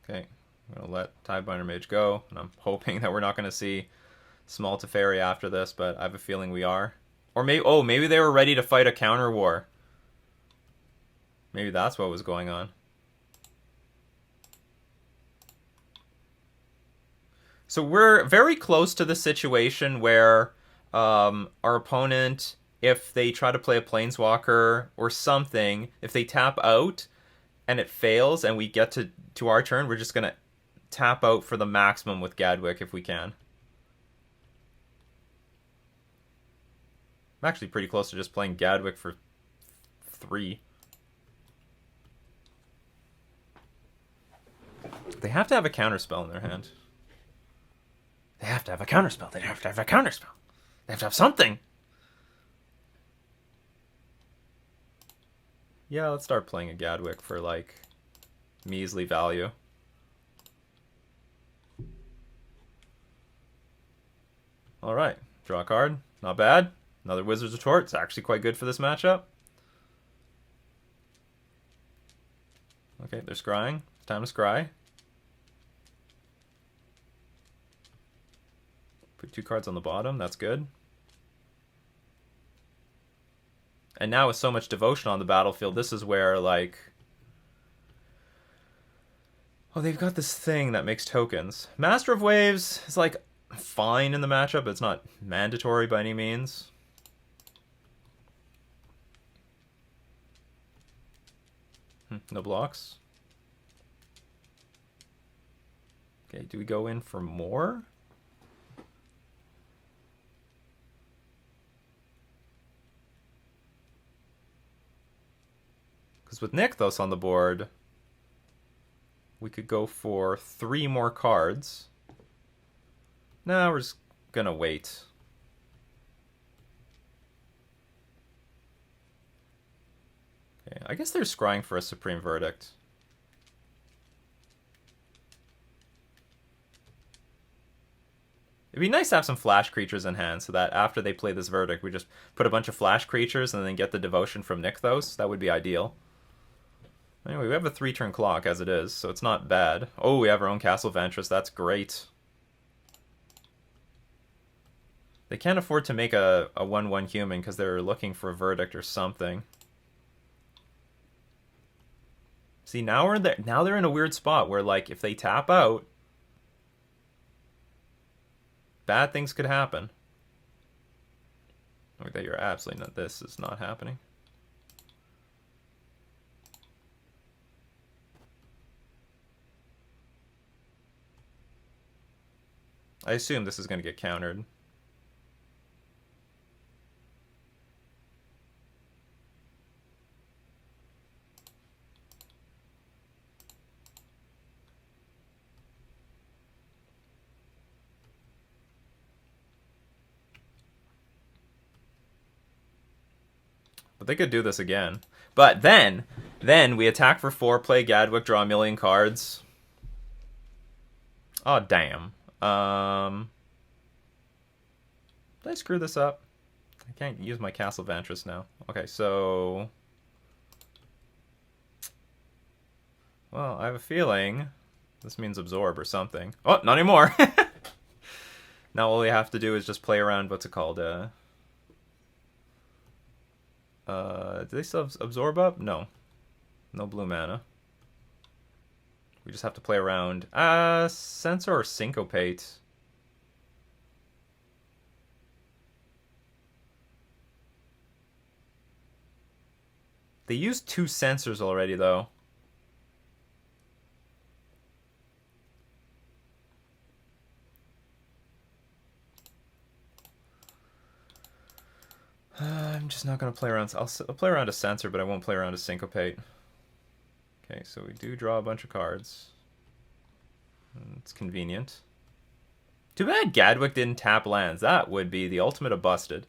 Okay, I'm going to let Tidebinder Mage go, and I'm hoping that we're not going to see Small Teferi after this, but I have a feeling we are. Or maybe they were ready to fight a counter war. Maybe that's what was going on. So we're very close to the situation where our opponent, if they try to play a Planeswalker or something, if they tap out and it fails and we get to our turn, we're just going to tap out for the maximum with Gadwick if we can. I'm actually pretty close to just playing Gadwick for 3. They have to have a counterspell in their hand. They have to have a counterspell. They have to have a counterspell. They have to have something. Yeah, let's start playing a Gadwick for, like, measly value. Alright, draw a card. Not bad. Another Wizard's Retort. It's actually quite good for this matchup. Okay, they're scrying. Time to scry. Put 2 cards on the bottom. That's good. And now with so much devotion on the battlefield, this is where, like... Oh, they've got this thing that makes tokens. Master of Waves is, like, fine in the matchup, but it's not mandatory by any means. No blocks. Okay, do we go in for more? Because with Nykthos on the board, we could go for 3 more cards. No, we're just gonna wait. Okay, I guess they're scrying for a Supreme Verdict. It'd be nice to have some flash creatures in hand so that after they play this Verdict, we just put a bunch of flash creatures and then get the devotion from Nykthos. That would be ideal. Anyway, we have a 3-turn clock as it is, so it's not bad. Oh, we have our own Castle Ventress. That's great. They can't afford to make a 1/1 human because they're looking for a Verdict or something. See, now they're in a weird spot where, like, if they tap out, bad things could happen. Like that, you're absolutely not. This is not happening. I assume this is going to get countered. But they could do this again. But then, Then we attack for 4, play Gadwick, draw a million cards. Oh, damn. Did I screw this up? I can't use my Castle Vantress now. Okay, so... Well, I have a feeling this means absorb or something. Oh, not anymore! Now all we have to do is just play around, what's it called? Do they still absorb up? No. No blue mana. We just have to play around. Censor or Syncopate? They used 2 Censors already, though. I'm just not going to play around. I'll play around a Censor, but I won't play around a Syncopate. Okay, so we do draw a bunch of cards. It's convenient. Too bad Gadwick didn't tap lands. That would be the ultimate of busted.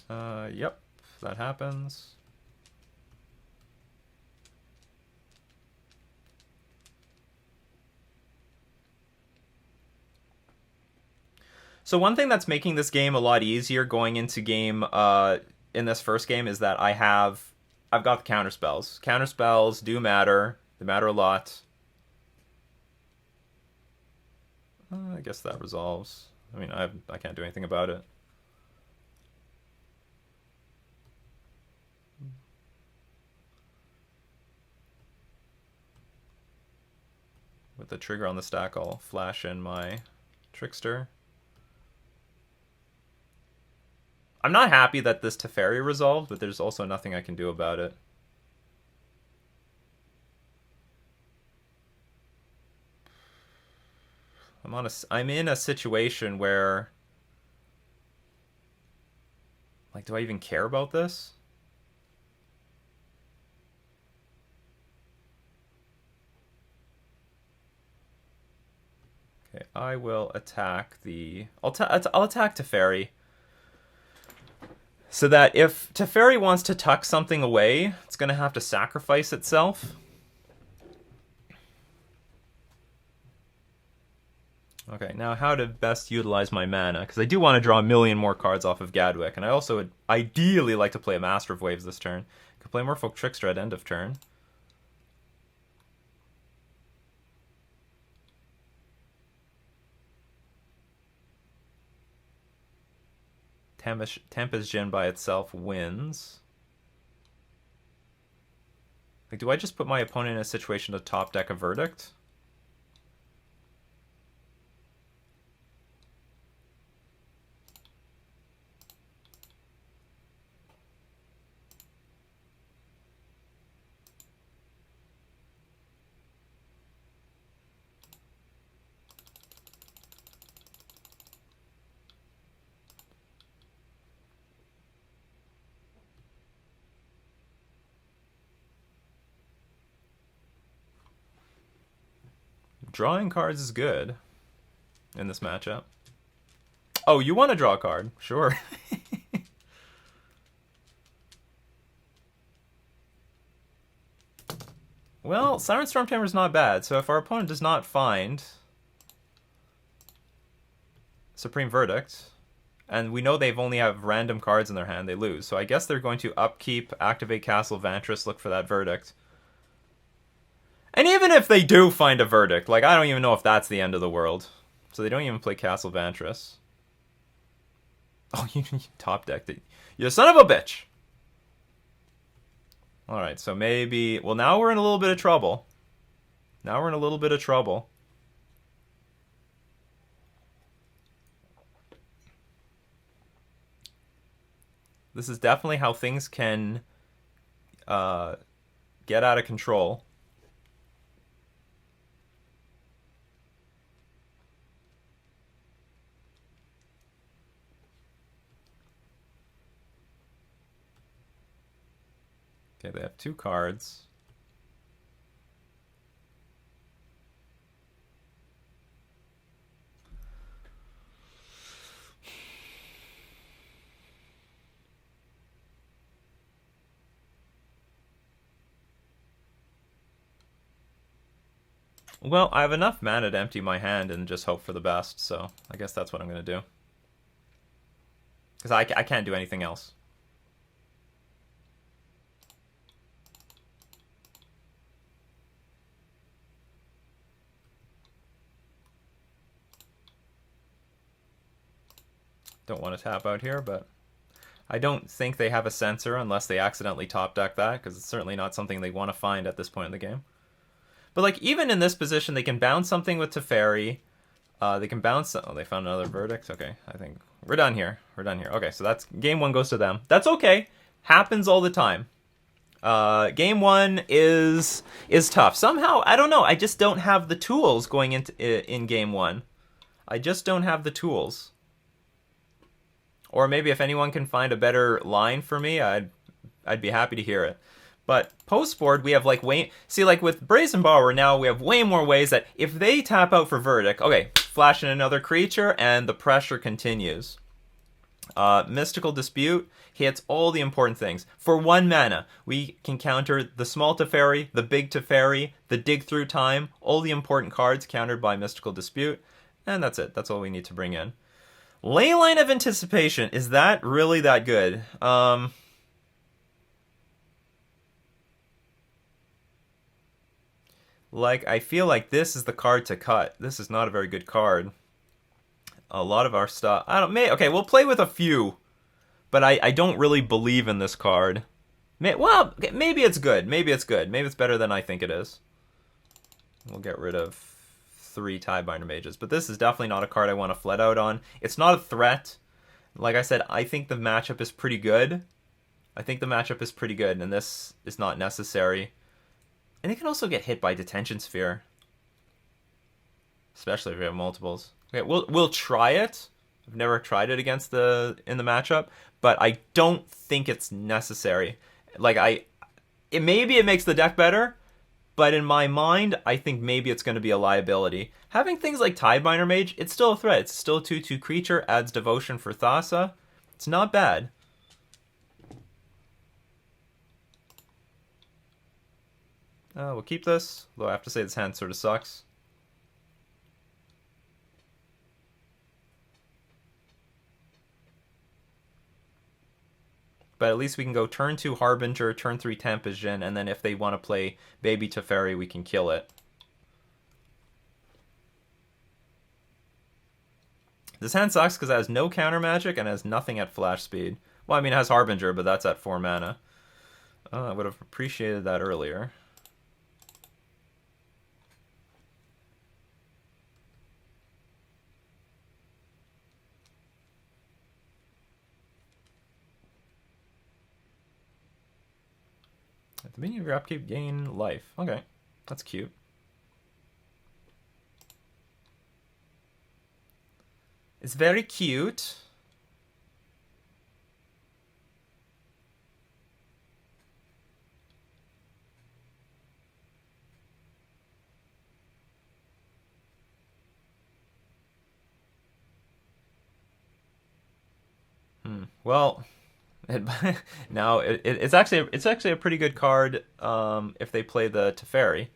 Yep, that happens. So one thing that's making this game a lot easier going into game in this first game is that I've got the counterspells. Counterspells do matter. They matter a lot. I guess that resolves. I mean, I can't do anything about it. With the trigger on the stack, I'll flash in my Trickster. I'm not happy that this Teferi resolved, but there's also nothing I can do about it. I'm in a situation where, like, do I even care about this? Okay, I will attack the... I'll attack Teferi. So that if Teferi wants to tuck something away, it's going to have to sacrifice itself. Okay, now how to best utilize my mana, because I do want to draw a million more cards off of Gadwick, and I also would ideally like to play a Master of Waves this turn. Could play Merfolk Trickster at end of turn. Tempest Djinn by itself wins. Like, do I just put my opponent in a situation to top deck a Verdict? Drawing cards is good in this matchup. Oh, you want to draw a card? Sure. Well, Siren Stormtamer is not bad, so if our opponent does not find Supreme Verdict, and we know they've only have random cards in their hand, they lose. So I guess they're going to upkeep, activate Castle Vantress, look for that Verdict. And even if they do find a Verdict, like, I don't even know if that's the end of the world. So they don't even play Castle Vantress. Oh, you top decked it. You son of a bitch! Alright, so maybe... Well, now we're in a little bit of trouble. Now we're in a little bit of trouble. This is definitely how things can get out of control. Okay, they have 2 cards. Well, I have enough mana to empty my hand and just hope for the best, so I guess that's what I'm going to do. Because I can't do anything else. Don't want to tap out here, but I don't think they have a censor unless they accidentally top deck that, because it's certainly not something they want to find at this point in the game. But like even in this position, they can bounce something with Teferi. They can bounce. Oh, they found another verdict. Okay, I think we're done here. We're done here. Okay, so that's game one goes to them. That's okay. Happens all the time. Game one is tough. Somehow I don't know. I just don't have the tools going into in game one. I just don't have the tools. Or maybe if anyone can find a better line for me, I'd be happy to hear it. But post board, we have like like with Brazen Borrower now, we have way more ways that if they tap out for Verdict, okay, flash in another creature and the pressure continues. Mystical Dispute hits all the important things. For 1 mana, we can counter the small Teferi, the big Teferi, the Dig Through Time, all the important cards countered by Mystical Dispute, and that's it. That's all we need to bring in. Leyline of Anticipation, is that really that good? Like, I feel like this is the card to cut. This is not a very good card. A lot of our stuff... okay, we'll play with a few. But I don't really believe in this card. Well, maybe it's good. Maybe it's good. Maybe it's better than I think it is. We'll get rid of 3 Tiebinder Mages. But this is definitely not a card I want to flat out on. It's not a threat. Like I said, I think the matchup is pretty good. And this is not necessary. And it can also get hit by Detention Sphere. Especially if we have multiples. Okay, we'll try it. I've never tried it in the matchup, but I don't think it's necessary. Like maybe it makes the deck better, but in my mind, I think maybe it's going to be a liability. Having things like Tidebinder Mage, it's still a threat. It's still a 2/2 creature, adds Devotion for Thassa. It's not bad. We'll keep this, though I have to say this hand sort of sucks. But at least we can go turn 2 Harbinger, turn 3 Tempesion, and then if they want to play Baby Teferi, we can kill it. This hand sucks because it has no counter magic and has nothing at flash speed. Well, I mean, it has Harbinger, but that's at 4 mana. I would have appreciated that earlier. At the beginning of your upkeep, gain life. Okay, that's cute. It's very cute. Well, now it's actually a pretty good card if they play the Teferi.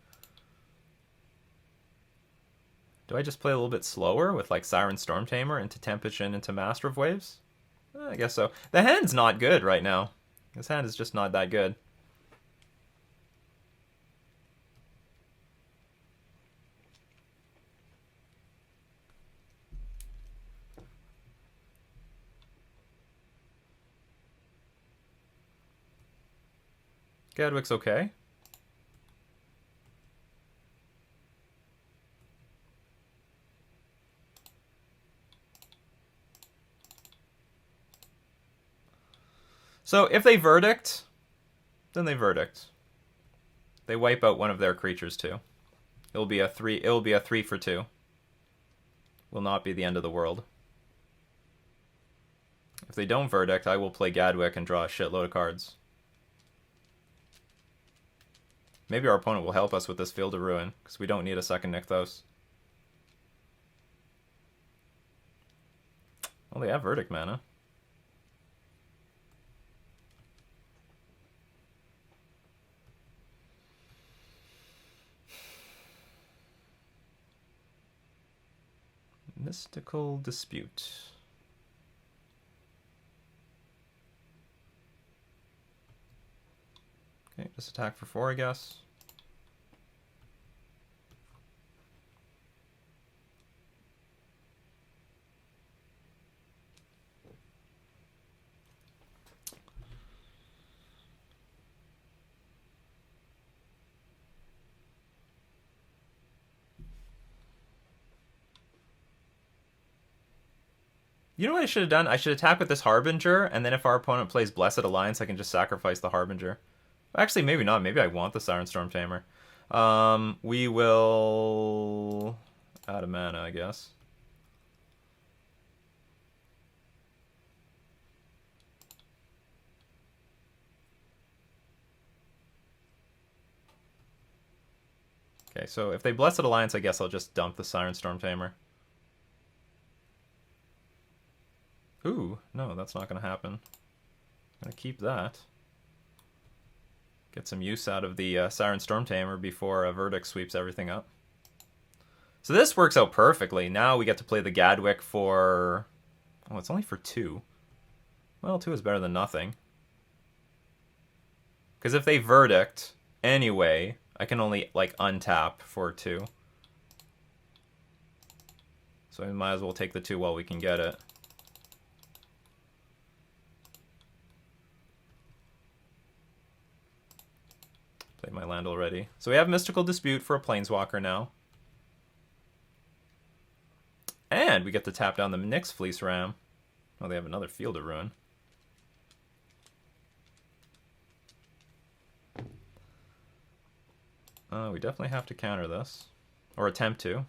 Do I just play a little bit slower with like Siren Stormtamer into Tempest into Master of Waves? I guess so. The hand's not good right now. This hand is just not that good. Gadwick's okay. So if they Verdict, then they Verdict. They wipe out one of their creatures too. It'll be a 3 for 2. Will not be the end of the world. If they don't Verdict, I will play Gadwick and draw a shitload of cards. Maybe our opponent will help us with this Field of Ruin, because we don't need a second Nykthos. Well, they have Verdict mana. Mystical Dispute. Okay, just attack for 4, I guess. You know what I should have done? I should attack with this Harbinger, and then if our opponent plays Blessed Alliance, I can just sacrifice the Harbinger. Actually, maybe not. Maybe I want the Siren Storm Tamer. We will add a mana, I guess. Okay, so if they Blessed Alliance, I guess I'll just dump the Siren Storm Tamer. Ooh, no, that's not going to happen. I'm going to keep that. Get some use out of the Siren Storm Tamer before a Verdict sweeps everything up. So this works out perfectly. Now we get to play the Gadwick for... Oh, it's only for 2. Well, 2 is better than nothing. Because if they Verdict anyway, I can only, like, untap for 2. So we might as well take the 2 while we can get it. Played my land already. So we have Mystical Dispute for a Planeswalker now. And we get to tap down the Nyx Fleece Ram. Oh, they have another Field of Ruin. We definitely have to counter this. Or attempt to.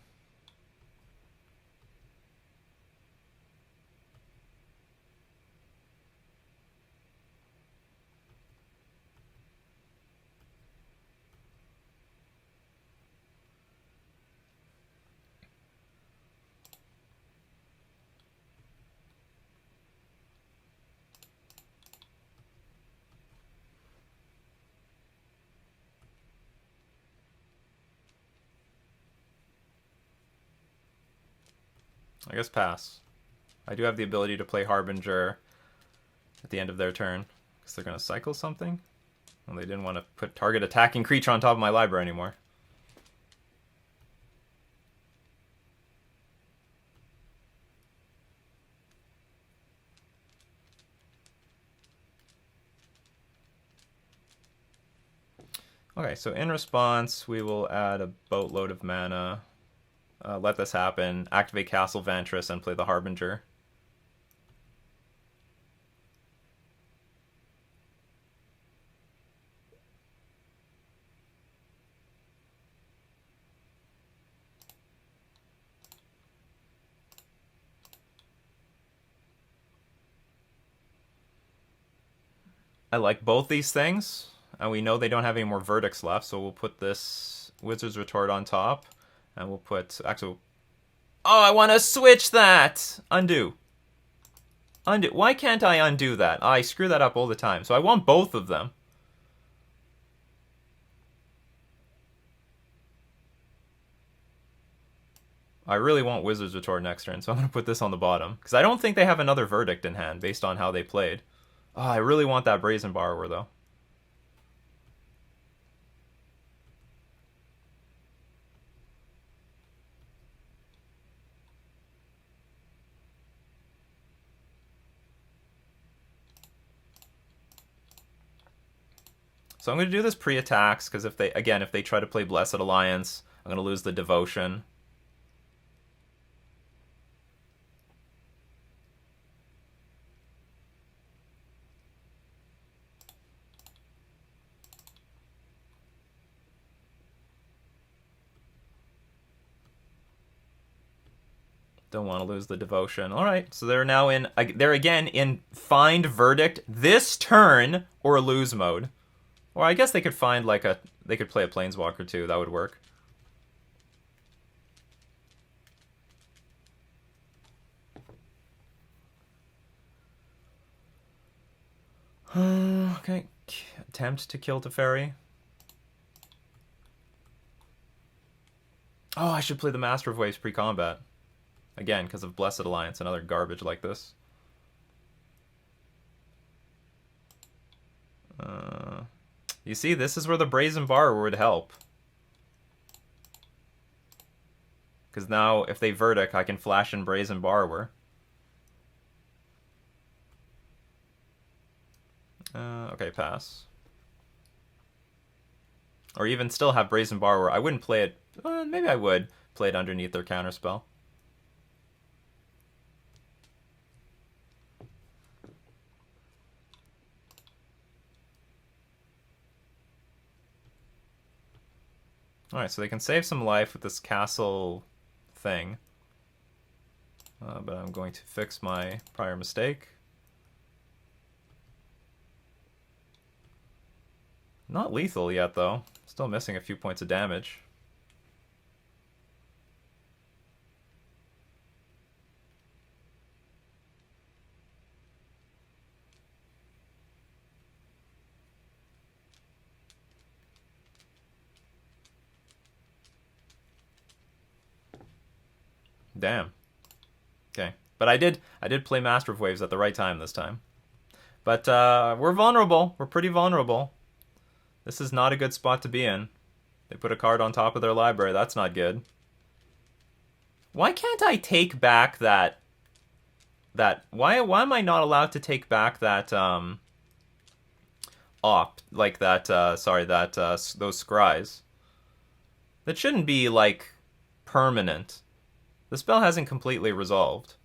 I guess pass. I do have the ability to play Harbinger at the end of their turn. Because they're going to cycle something? Well, they didn't want to put target attacking creature on top of my library anymore. Okay, so in response, we will add a boatload of mana. Let this happen. Activate Castle Vantress and play the Harbinger. I like both these things, and we know they don't have any more Verdicts left, so we'll put this Wizard's Retort on top. And we'll put... Actually... Oh, I want to switch that! Undo. Undo. Why can't I undo that? I screw that up all the time. So I want both of them. I really want Wizard's Retort next turn, so I'm going to put this on the bottom. Because I don't think they have another Verdict in hand, based on how they played. Oh, I really want that Brazen Borrower, though. So I'm going to do this pre-attacks, because if they try to play Blessed Alliance, I'm going to lose the Devotion. Don't want to lose the Devotion. All right, so they're now in... They're again in Find Verdict this turn or lose mode. Or I guess they could find like a... They could play a Planeswalker too. That would work. Okay. Attempt to kill Teferi. Oh, I should play the Master of Waves pre-combat. Again, because of Blessed Alliance and other garbage like this. You see, this is where the Brazen Borrower would help. Because now, if they Verdict, I can flash in Brazen Borrower. Okay, pass. Or even still have Brazen Borrower. I wouldn't play it... maybe I would play it underneath their counterspell. Alright, so they can save some life with this castle thing. But I'm going to fix my prior mistake. Not lethal yet, though. Still missing a few points of damage. Damn. Okay. But I did play Master of Waves at the right time this time. But we're vulnerable. We're pretty vulnerable. This is not a good spot to be in. They put a card on top of their library. That's not good. Why can't I take back that why am I not allowed to take back that like that those scries? That shouldn't be like permanent. The spell hasn't completely resolved.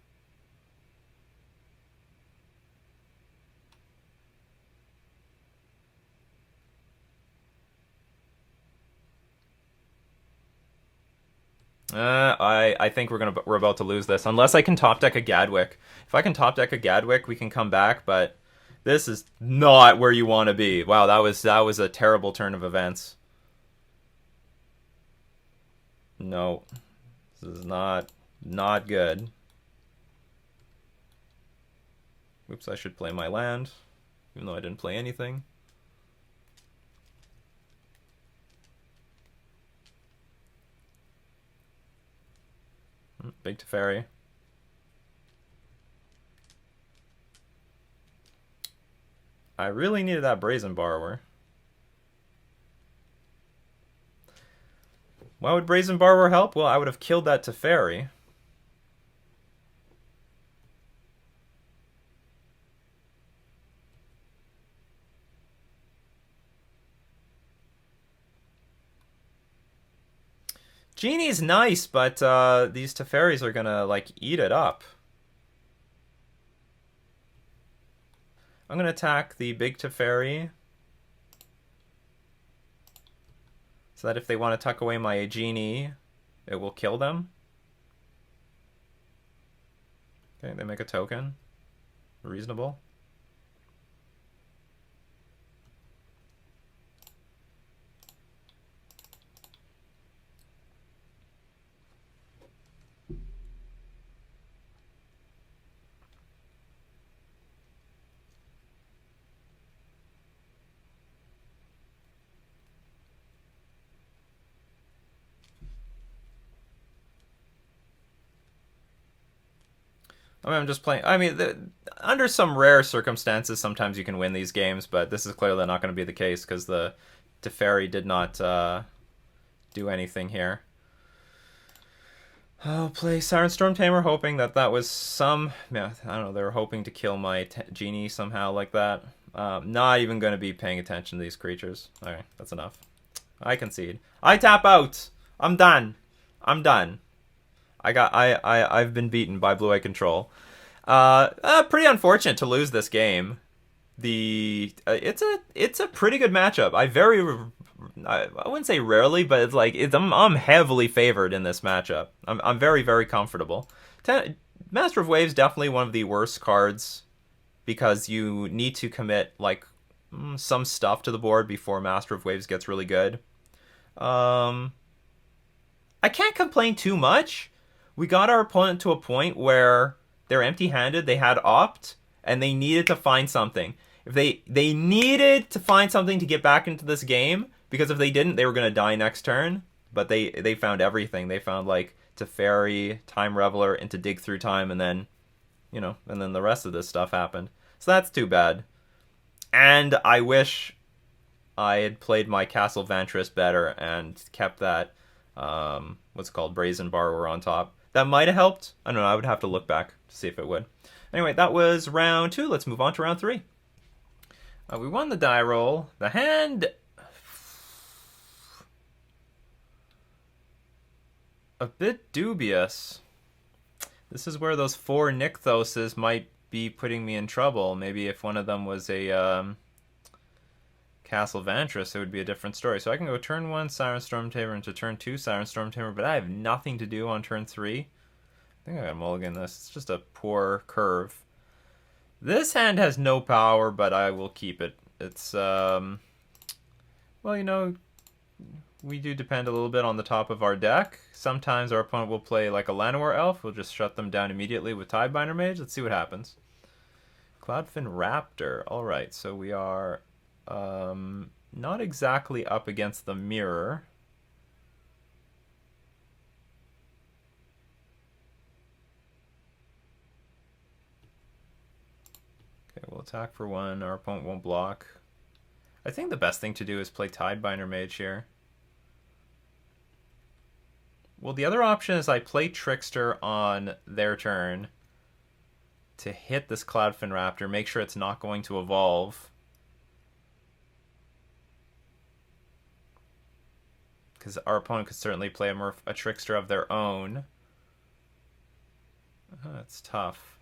I think we're about to lose this unless I can top deck a Gadwick. If I can top deck a Gadwick, we can come back. But this is not where you want to be. Wow, that was a terrible turn of events. No, this is not good. Oops, I should play my land, even though I didn't play anything. Big Teferi. I really needed that Brazen Borrower. Why would Brazen Borrower help? Well, I would have killed that Teferi. Genie's nice, but these Teferis are gonna, like, eat it up. I'm gonna attack the big Teferi. So that if they want to tuck away my Genie, it will kill them. Okay, they make a token. Reasonable. I mean, I'm just playing. I mean, under some rare circumstances, sometimes you can win these games, but this is clearly not going to be the case because the Teferi did not do anything here. I'll play Siren Storm Tamer, hoping that was some... Yeah, I don't know, they were hoping to kill my Genie somehow like that. Not even going to be paying attention to these creatures. Okay, that's enough. I concede. I tap out! I'm done. I'm done. I've been beaten by Blue Eye Control. Pretty unfortunate to lose this game. It's a pretty good matchup. I wouldn't say rarely, but it's like I'm heavily favored in this matchup. I'm very, very comfortable. Master of Waves definitely one of the worst cards because you need to commit like some stuff to the board before Master of Waves gets really good. I can't complain too much. We got our opponent to a point where they're empty-handed, they had opt, and they needed to find something. If they needed to find something to get back into this game, because if they didn't, they were going to die next turn. But they found everything. They found like Teferi, Time Reveler, into Dig Through Time, and then, you know, and then the rest of this stuff happened. So that's too bad. And I wish I had played my Castle Vantress better and kept that, what's it called, Brazen Borrower on top. That might have helped. I don't know, I would have to look back to see if it would. Anyway, that was round 2. Let's move on to round 3. We won the die roll. The hand... a bit dubious. This is where those 4 Nykthoses might be putting me in trouble. Maybe if one of them was a Castle Vantress, it would be a different story. So I can go turn 1 Siren Stormtamer into turn 2 Siren Stormtamer, but I have nothing to do on turn 3. I think I gotta mulligan this. It's just a poor curve. This hand has no power, but I will keep it. It's, well, you know, we do depend a little bit on the top of our deck. Sometimes our opponent will play like a Llanowar Elf. We'll just shut them down immediately with Tidebinder Mage. Let's see what happens. Cloudfin Raptor. Alright, so we are not exactly up against the mirror. Okay, we'll attack for 1. Our opponent won't block. I think the best thing to do is play Tidebinder Mage here. Well, the other option is I play Trickster on their turn to hit this Cloudfin Raptor, make sure it's not going to evolve. Because our opponent could certainly play a Trickster of their own. That's tough.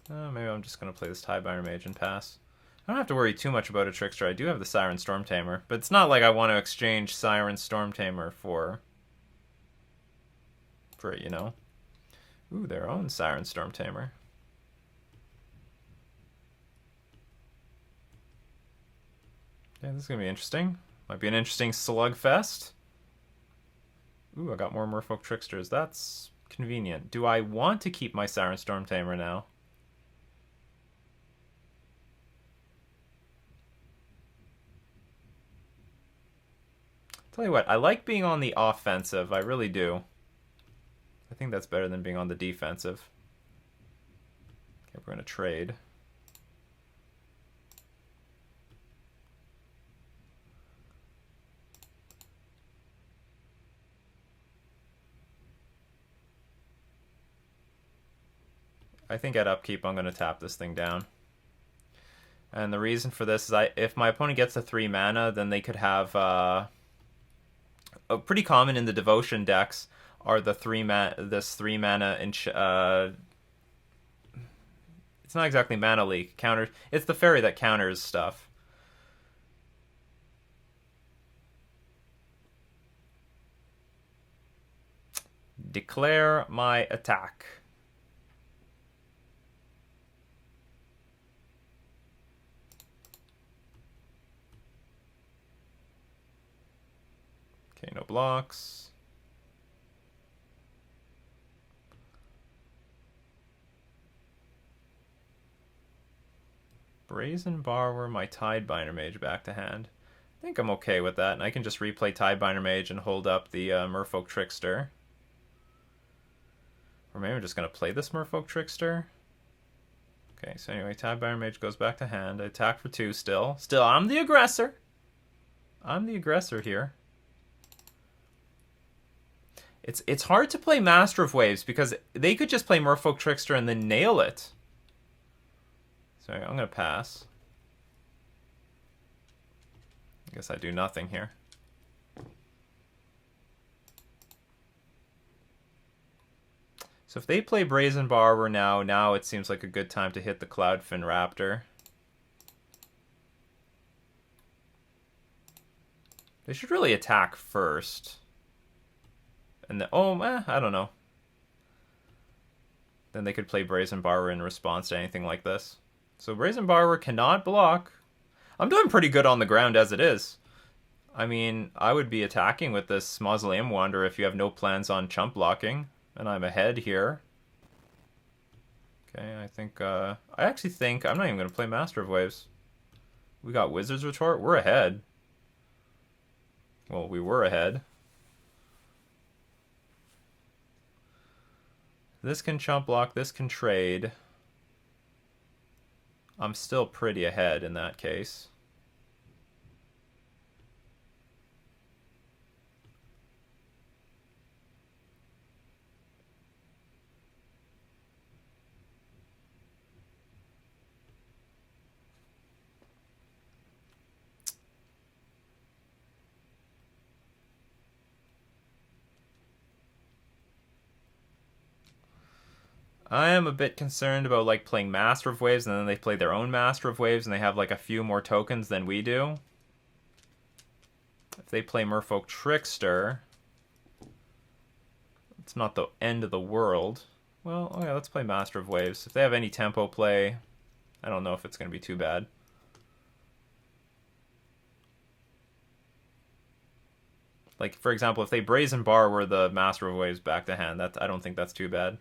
Maybe I'm just going to play this Tidebinder Mage and pass. I don't have to worry too much about a Trickster. I do have the Siren Stormtamer, but it's not like I want to exchange Siren Stormtamer for it, you know? Ooh, their own Siren Stormtamer. Yeah, this is going to be interesting. Might be an interesting slugfest. Ooh, I got more Merfolk Tricksters. That's convenient. Do I want to keep my Siren Stormtamer now? Tell you what, I like being on the offensive. I really do. I think that's better than being on the defensive. Okay, we're going to trade. I think at upkeep I'm going to tap this thing down. And the reason for this is if my opponent gets a 3 mana, then they could have... pretty common in the Devotion decks are the 3 mana it's not exactly mana leak counter. It's the fairy that counters stuff. Declare my attack. Okay, no blocks. Brazen Borrower, my Tidebinder Mage back to hand. I think I'm okay with that, and I can just replay Tidebinder Mage and hold up the Merfolk Trickster. Or maybe I'm just going to play this Merfolk Trickster. Okay, so anyway, Tidebinder Mage goes back to hand. I attack for 2 still. Still, I'm the aggressor. I'm the aggressor here. It's hard to play Master of Waves because they could just play Merfolk Trickster and then nail it. So I'm going to pass. I guess I do nothing here. So if they play Brazen Borrower now it seems like a good time to hit the Cloudfin Raptor. They should really attack first. And then, I don't know. Then they could play Brazen Borrower in response to anything like this. So Brazen Borrower cannot block. I'm doing pretty good on the ground as it is. I mean, I would be attacking with this Mausoleum Wanderer if you have no plans on chump blocking. And I'm ahead here. Okay, I actually think I'm not even going to play Master of Waves. We got Wizard's Retort. We're ahead. Well, we were ahead. This can chump block, this can trade. I'm still pretty ahead in that case. I am a bit concerned about like playing Master of Waves and then they play their own Master of Waves and they have like a few more tokens than we do. If they play Merfolk Trickster, it's not the end of the world. Well, okay, let's play Master of Waves. If they have any tempo play, I don't know if it's going to be too bad. Like, for example, if they Brazen Bar were the Master of Waves back to hand, I don't think that's too bad.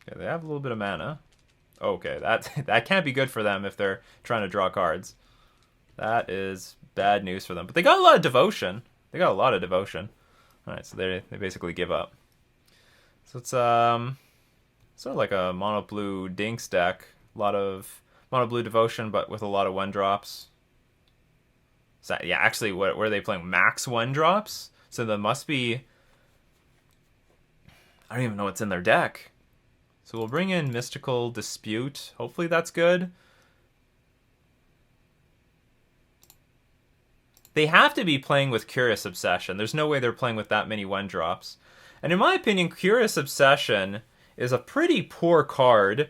Okay, they have a little bit of mana. Okay, that can't be good for them if they're trying to draw cards. That is bad news for them. But they got a lot of devotion. They got a lot of devotion. Alright, so they basically give up. So it's sort of like a mono blue Dinks deck. A lot of mono blue devotion, but with a lot of 1-drops. So, yeah, actually, what are they playing? Max 1-drops? So there must be... I don't even know what's in their deck. So we'll bring in Mystical Dispute. Hopefully that's good. They have to be playing with Curious Obsession. There's no way they're playing with that many 1-drops. And in my opinion, Curious Obsession is a pretty poor card.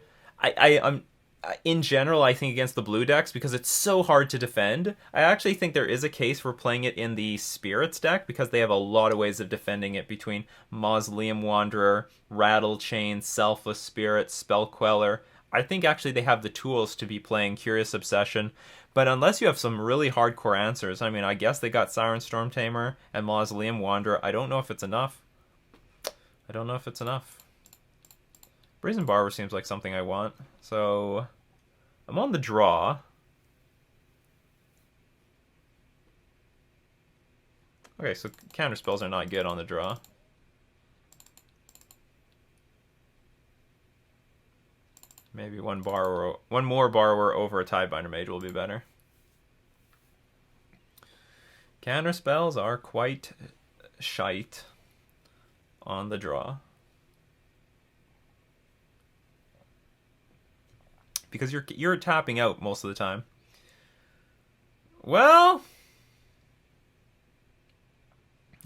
In general, I think against the blue decks because it's so hard to defend. I actually think there is a case for playing it in the Spirits deck because they have a lot of ways of defending it between Mausoleum Wanderer, Rattle Chain, Selfless Spirit, Spell Queller. I think actually they have the tools to be playing Curious Obsession, but unless you have some really hardcore answers, I mean, I guess they got Siren Storm Tamer and Mausoleum Wanderer. I don't know if it's enough. I don't know if it's enough. Brazen Barber seems like something I want. So, I'm on the draw. Okay, so counter spells are not good on the draw. Maybe one more borrower over a Tidebinder Mage will be better. Counter spells are quite shite on the draw. Because you're tapping out most of the time. Well,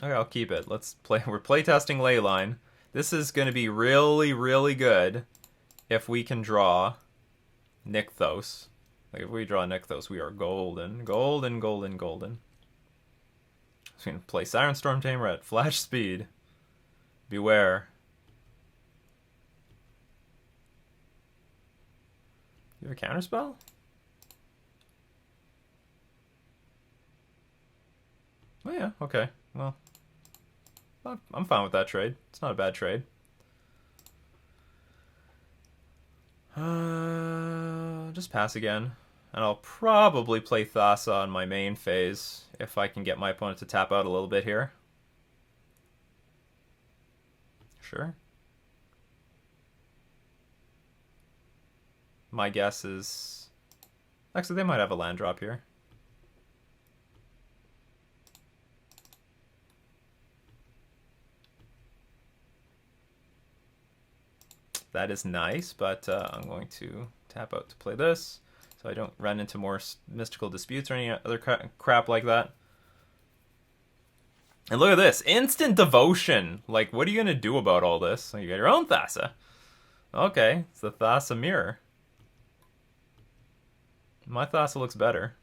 okay, I'll keep it. Let's play. We're playtesting Leyline. This is going to be really, really good if we can draw Nykthos. Like if we draw Nykthos, we are golden, golden, golden, golden. So we can play Siren Storm Tamer at flash speed. Beware. You have a counterspell? Oh yeah, okay. Well, I'm fine with that trade. It's not a bad trade. Just pass again. And I'll probably play Thassa on my main phase if I can get my opponent to tap out a little bit here. Sure. My guess is... Actually, they might have a land drop here. That is nice, but I'm going to tap out to play this so I don't run into more mystical disputes or any other crap like that. And look at this. Instant devotion. Like, what are you going to do about all this? You got your own Thassa. Okay, it's the Thassa mirror. My Thassa looks better.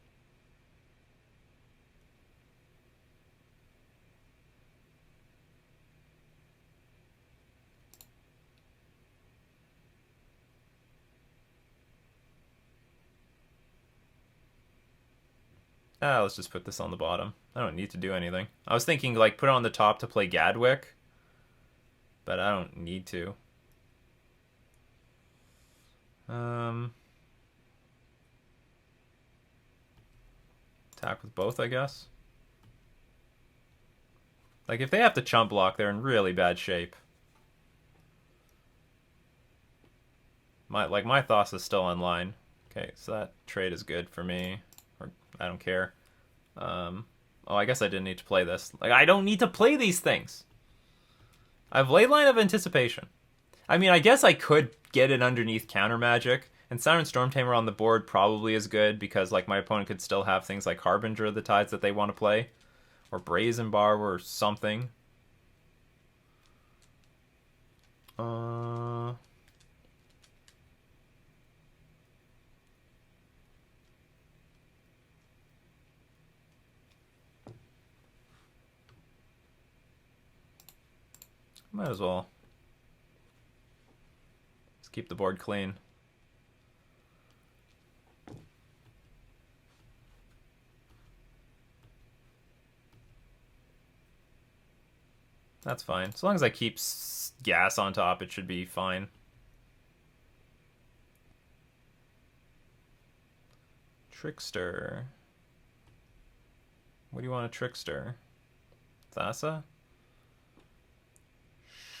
Let's just put this on the bottom. I don't need to do anything. I was thinking, like, put it on the top to play Gadwick. But I don't need to. Attack with both, I guess. Like, if they have to chump block, they're in really bad shape. My Thos is still online. Okay, so that trade is good for me. Or I don't care. Oh, I guess I didn't need to play this. Like, I don't need to play these things. I have Leyline of Anticipation. I mean, I guess I could get it underneath Counter Magic, and Siren Storm Tamer on the board probably is good because, like, my opponent could still have things like Harbinger of the Tides that they want to play, or Brazen Barb or something. Might as well. Let's keep the board clean. That's fine. As long as I keep gas on top, it should be fine. Trickster. What do you want a Trickster? Thassa?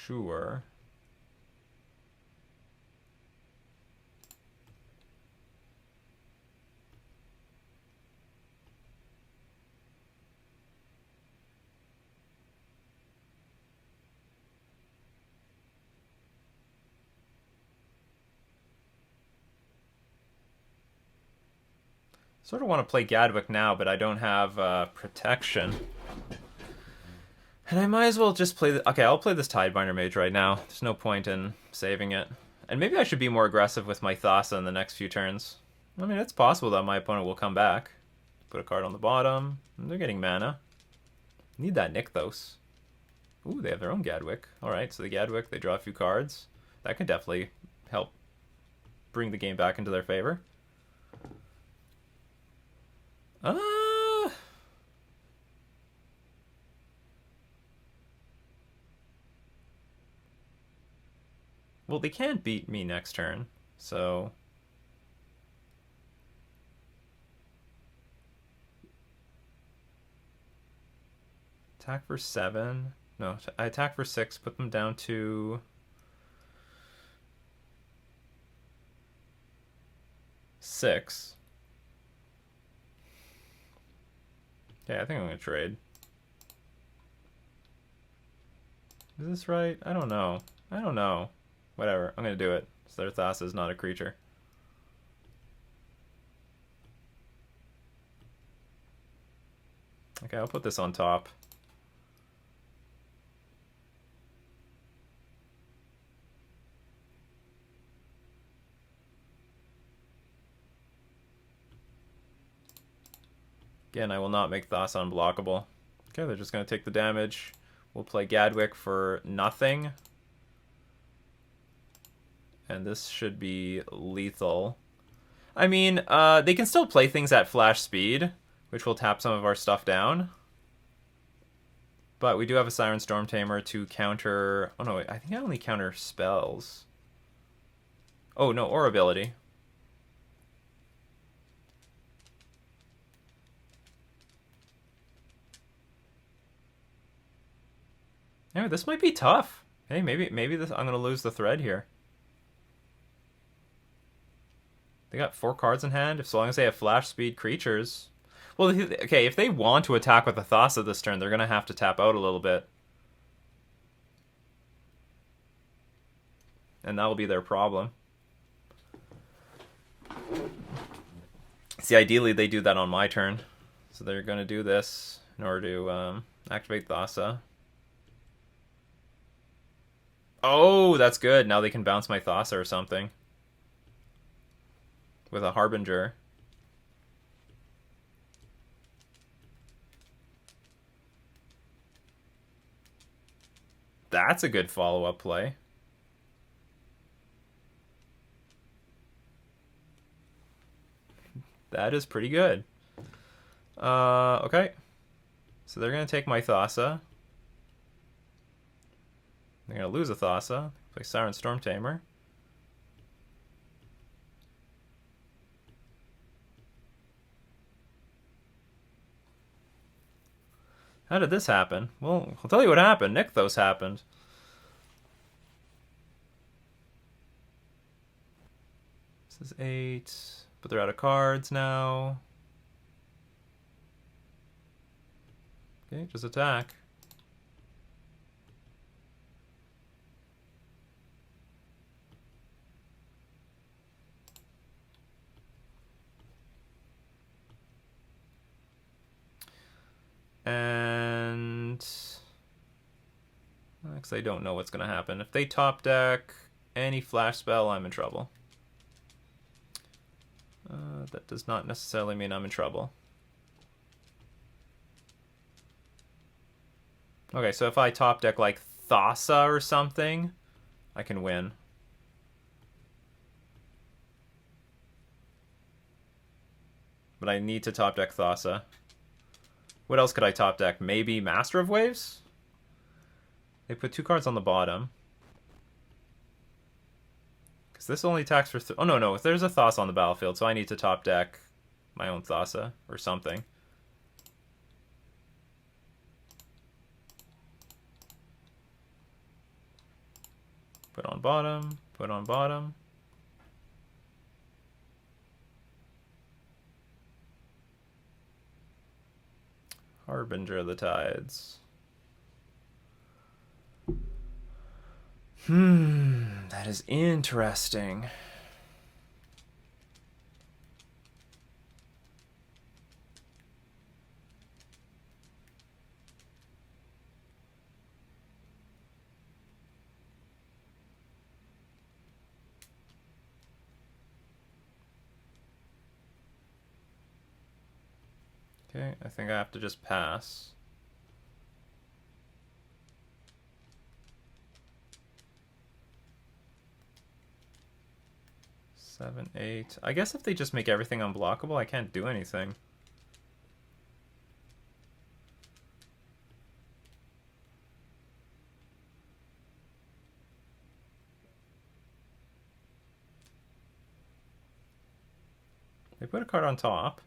Sure. Sort of want to play Gadwick now, but I don't have protection. And I might as well just play okay, I'll play this Tidebinder Mage right now. There's no point in saving it. And maybe I should be more aggressive with my Thassa in the next few turns. I mean, it's possible that my opponent will come back. Put a card on the bottom. And they're getting mana. Need that Nykthos. Ooh, they have their own Gadwick. Alright, so the Gadwick, they draw a few cards. That could definitely help bring the game back into their favor. Well, they can't beat me next turn, so... Attack for 7. No, I attack for 6, put them down to... 6. Yeah, I think I'm gonna trade. Is this right? I don't know. I don't know. Whatever, I'm gonna do it. So their Thassa is not a creature. Okay, I'll put this on top. Again, I will not make Thassa unblockable. Okay, they're just gonna take the damage. We'll play Gadwick for nothing. And this should be lethal. I mean, they can still play things at flash speed, which will tap some of our stuff down. But we do have a Siren Storm Tamer to counter... Oh no, I think I only counter spells. Oh no, or ability. Anyway, this might be tough. Hey, maybe this, I'm gonna lose the thread here. They got 4 cards in hand, as long as they have flash speed creatures. Well, okay, if they want to attack with a Thassa this turn, they're going to have to tap out a little bit. And that'll be their problem. See, ideally they do that on my turn. So they're going to do this in order to activate Thassa. Oh, that's good. Now they can bounce my Thassa or something. With a Harbinger. That's a good follow-up play. That is pretty good. Okay. So they're going to take my Thassa. They're going to lose a Thassa. Play Siren Storm Tamer. How did this happen? Well, I'll tell you what happened. Nykthos happened. This is 8, but they're out of cards now. Okay, just attack. And because I don't know what's going to happen. If they top deck any flash spell, I'm in trouble. That does not necessarily mean I'm in trouble. Okay, so if I top deck like Thassa or something, I can win. But I need to top deck Thassa. What else could I top deck? Maybe Master of Waves? They put 2 cards on the bottom. Because this only attacks for... oh, no. There's a Thassa on the battlefield, so I need to top deck my own Thassa or something. Put on bottom. Put on bottom. Harbinger of the Tides. That is interesting. Okay, I think I have to just pass. Seven, 8. I guess if they just make everything unblockable, I can't do anything. They put a card on top.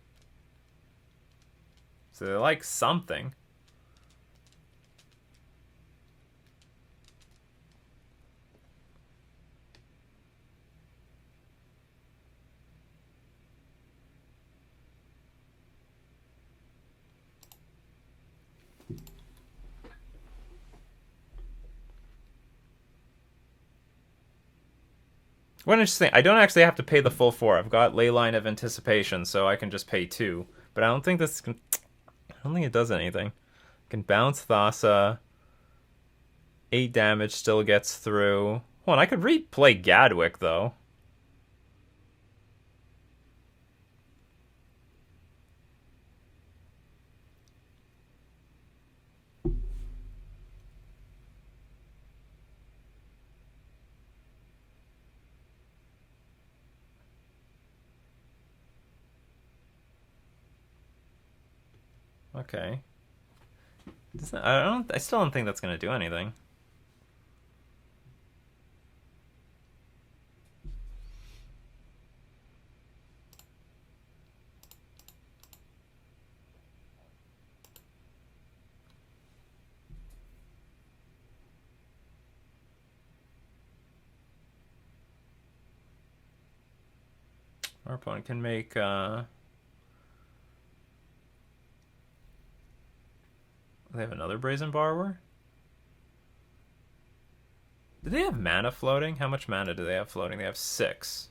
So they like something. One interesting. I don't actually have to pay the full 4. I've got Leyline of Anticipation, so I can just pay 2. But I don't think this can. I don't think it does anything. I can bounce Thassa. 8 damage still gets through. Hold on, I could replay Gadwick though. Okay. I still don't think that's gonna do anything. Our opponent can make they have another Brazen Borrower? Do they have mana floating? How much mana do they have floating? They have 6.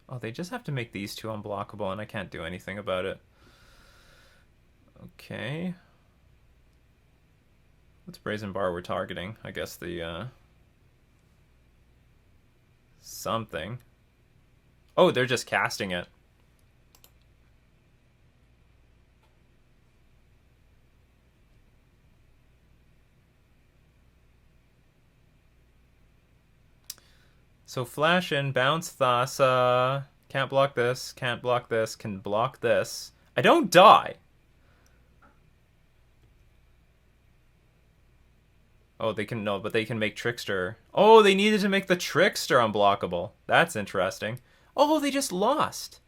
Oh, they just have to make these 2 unblockable, and I can't do anything about it. Okay. What's Brazen Bar we're targeting? I guess the, something. Oh, they're just casting it. So flash in, bounce Thassa. Can't block this, can't block this, can block this. I don't die! Oh, they can, no, but they can make Trickster. Oh, they needed to make the Trickster unblockable. That's interesting. Oh, they just lost.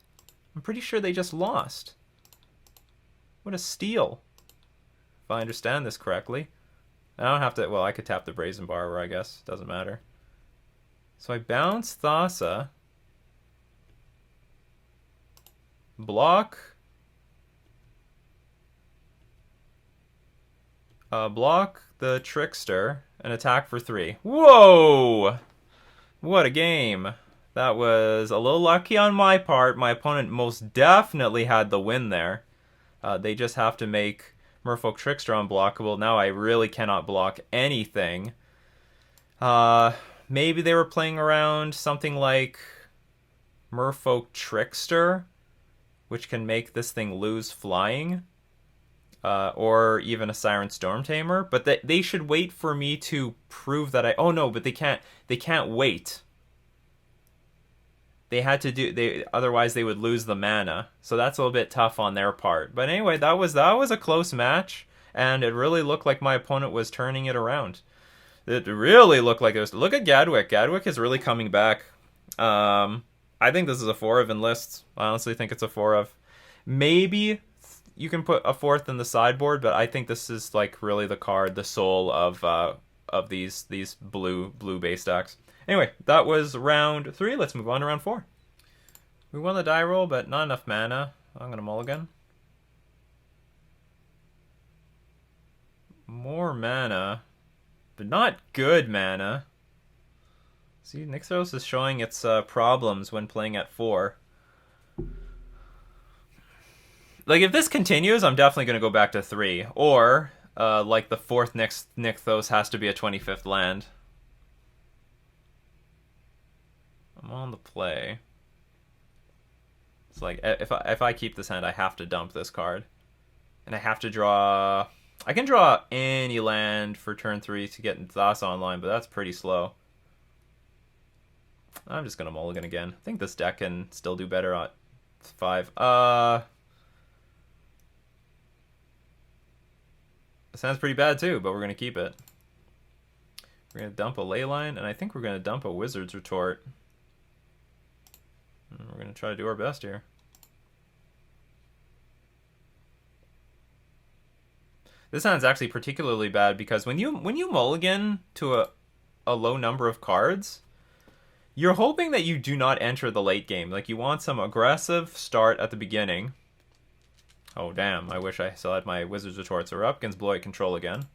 I'm pretty sure they just lost. What a steal. If I understand this correctly. I don't have to... Well, I could tap the Brazen Barber, I guess. Doesn't matter. So I bounce Thassa. Block. Block the Trickster and attack for 3. Whoa! What a game. That was a little lucky on my part. My opponent most definitely had the win there. They just have to make Merfolk Trickster unblockable. Now I really cannot block anything. Maybe they were playing around something like Merfolk Trickster, which can make this thing lose flying. Or even a Siren Storm Tamer. But they should wait for me to prove that I... Oh no, but they can't wait. They had to do... Otherwise they would lose the mana. So that's a little bit tough on their part. But anyway, that was a close match. And it really looked like my opponent was turning it around. It really looked like it was... Look at Gadwick. Gadwick is really coming back. I think this is a 4 of in lists. I honestly think it's a 4 of. Maybe you can put a 4th in the sideboard, but I think this is like really the card, the soul of these blue base decks. Anyway, that was round 3. Let's move on to round 4. We won the die roll, but not enough mana. I'm gonna mulligan. More mana, but not good mana. See, Nixos is showing its problems when playing at 4. Like, if this continues, I'm definitely going to go back to 3. Or, like, the 4th Nixos has to be a 25th land. I'm on the play. It's like, if I keep this hand, I have to dump this card. And I have to draw... I can draw any land for turn 3 to get Thassa online, but that's pretty slow. I'm just going to mulligan again. I think this deck can still do better at 5. It sounds pretty bad too, but we're going to keep it. We're going to dump a Leyline, and I think we're going to dump a Wizard's Retort. And we're going to try to do our best here. This sounds actually particularly bad because when you mulligan to a low number of cards, you're hoping that you do not enter the late game. Like, you want some aggressive start at the beginning. Oh, damn. I wish I still had my Wizard's Retorts. We're up against Blowout Control again.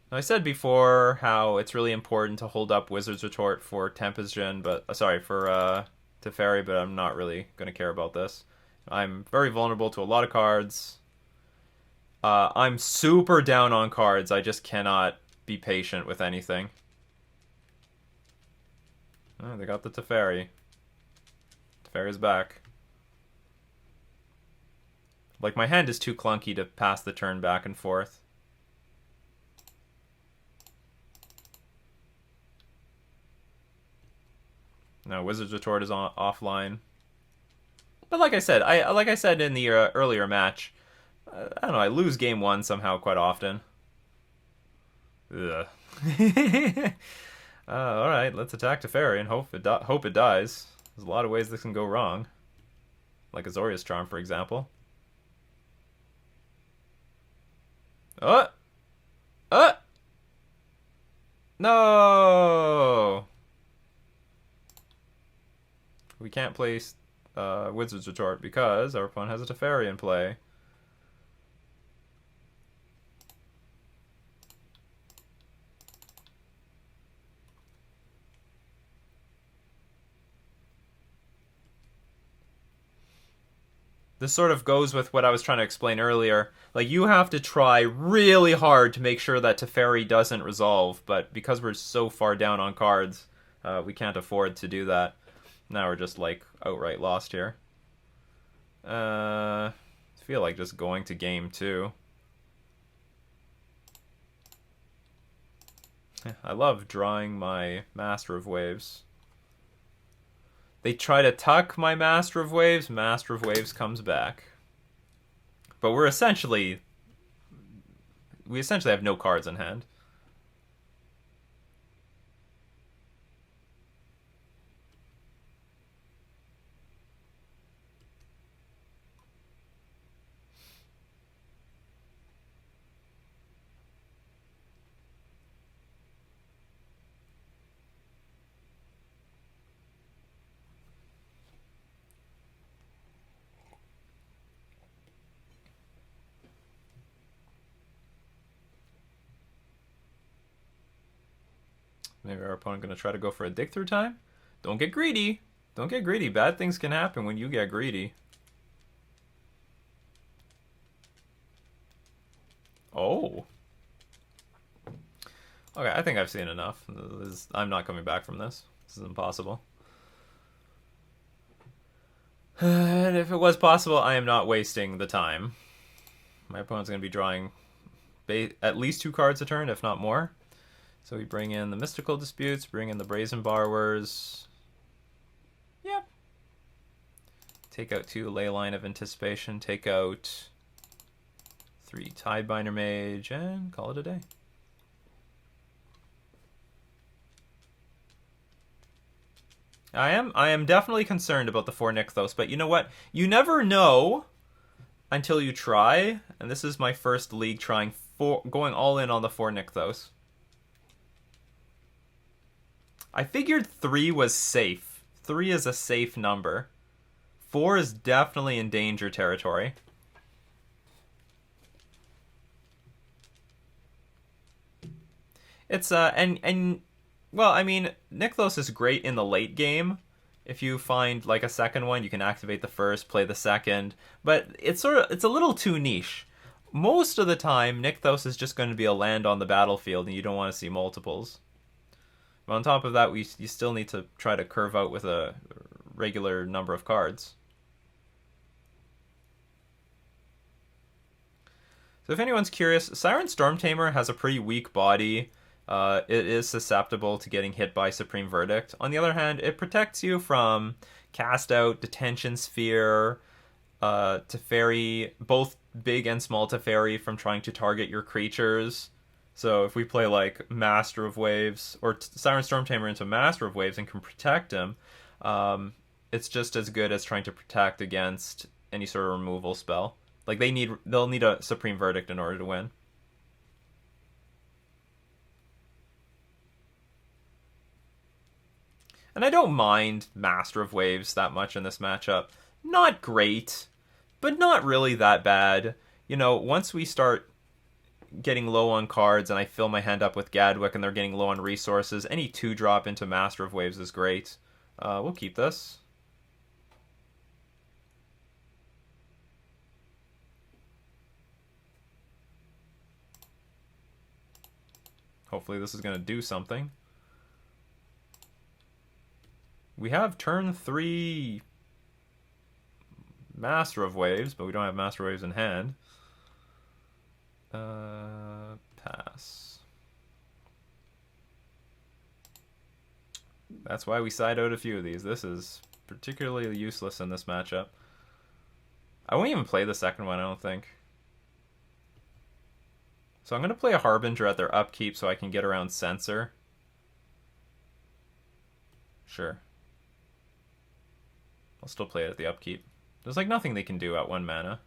Now, I said before how it's really important to hold up Wizard's Retort for Tempest-Gen, but... sorry, for Teferi, but I'm not really going to care about this. I'm very vulnerable to a lot of cards. I'm super down on cards. I just cannot be patient with anything. Oh, they got the Teferi. Teferi's back. Like, my hand is too clunky to pass the turn back and forth. No, Wizard's Retort is offline. But like I said, in the earlier match, I don't know, I lose game 1 somehow quite often. Ugh. Alright, let's attack Teferi and hope it dies. There's a lot of ways this can go wrong. Like Azorius Charm, for example. No! We can't place Wizard's Retort because our opponent has a Teferi in play. This sort of goes with what I was trying to explain earlier. Like, you have to try really hard to make sure that Teferi doesn't resolve, but because we're so far down on cards, we can't afford to do that. Now we're just, like, outright lost here. I feel like just going to game 2. I love drawing my Master of Waves. They try to tuck my Master of Waves comes back. But we essentially have no cards in hand. Maybe our opponent going to try to go for a dig through time? Don't get greedy. Don't get greedy. Bad things can happen when you get greedy. Oh. Okay, I think I've seen enough. I'm not coming back from this. This is impossible. And if it was possible, I am not wasting the time. My opponent's going to be drawing at least 2 cards a turn, if not more. So we bring in the Mystical Disputes, bring in the Brazen Borrowers. Yep. Take out 2 Leyline of Anticipation, take out 3 Tidebinder Mage, and call it a day. I am definitely concerned about the 4 Nykthos, but you know what? You never know until you try, and this is my first league trying going all in on the 4 Nykthos. I figured 3 was safe. 3 is a safe number. 4 is definitely in danger territory. It's well, I mean, Nykthos is great in the late game. If you find like a second one, you can activate the first, play the second, but it's a little too niche. Most of the time, Nykthos is just going to be a land on the battlefield, and you don't want to see multiples. But on top of that, you still need to try to curve out with a regular number of cards. So if anyone's curious, Siren Stormtamer has a pretty weak body. It is susceptible to getting hit by Supreme Verdict. On the other hand, it protects you from Cast Out, Detention Sphere, Teferi, both big and small Teferi from trying to target your creatures. So if we play like Master of Waves, or Siren Stormtamer into Master of Waves and can protect him, it's just as good as trying to protect against any sort of removal spell. Like they'll need a Supreme Verdict in order to win. And I don't mind Master of Waves that much in this matchup. Not great, but not really that bad. You know, once we start getting low on cards and I fill my hand up with Gadwick and they're getting low on resources, any 2-drop into Master of Waves is great. We'll keep this. Hopefully this is going to do something. We have turn 3 Master of Waves, but we don't have Master of Waves in hand. Pass. That's why we side out a few of these. This is particularly useless in this matchup. I won't even play the second one, I don't think. So I'm going to play a Harbinger at their upkeep so I can get around Censor. Sure. I'll still play it at the upkeep. There's like nothing they can do at 1 mana.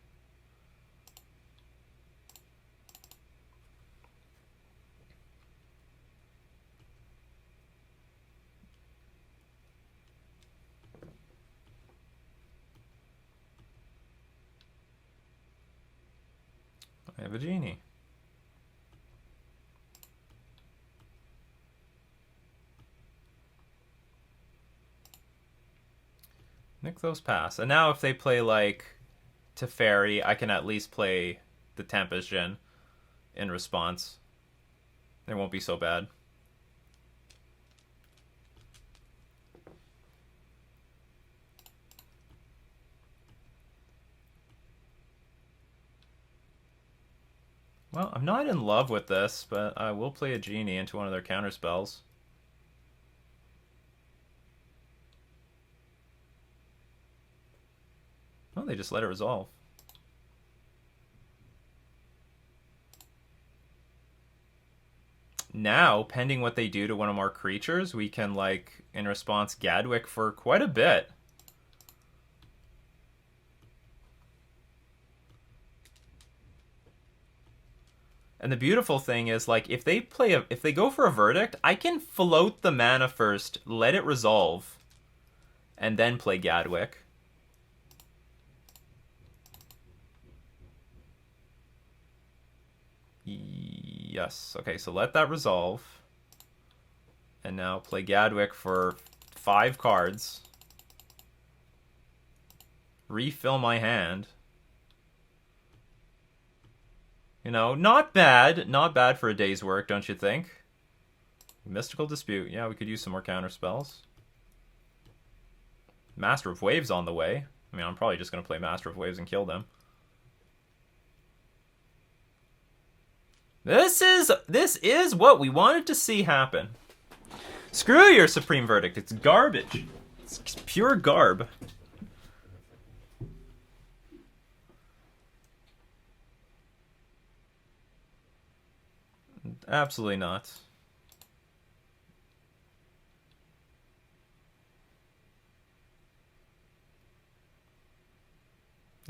I have a genie. Nykthos pass. And now if they play like Teferi, I can at least play the Tempest Gen in response. It won't be so bad. Well, I'm not in love with this, but I will play a genie into one of their counter spells. Oh, they just let it resolve. Now, pending what they do to one of our creatures, we can, like, in response, Gadwick for quite a bit. And the beautiful thing is, like, if they go for a Verdict, I can float the mana first, let it resolve, and then play Gadwick. Yes. Okay, so let that resolve. And now play Gadwick for 5 cards. Refill my hand. You know, not bad. Not bad for a day's work, don't you think? Mystical Dispute. Yeah, we could use some more counter spells. Master of Waves on the way. I mean, I'm probably just going to play Master of Waves and kill them. This is what we wanted to see happen. Screw your Supreme Verdict. It's garbage. It's pure garb. Absolutely not.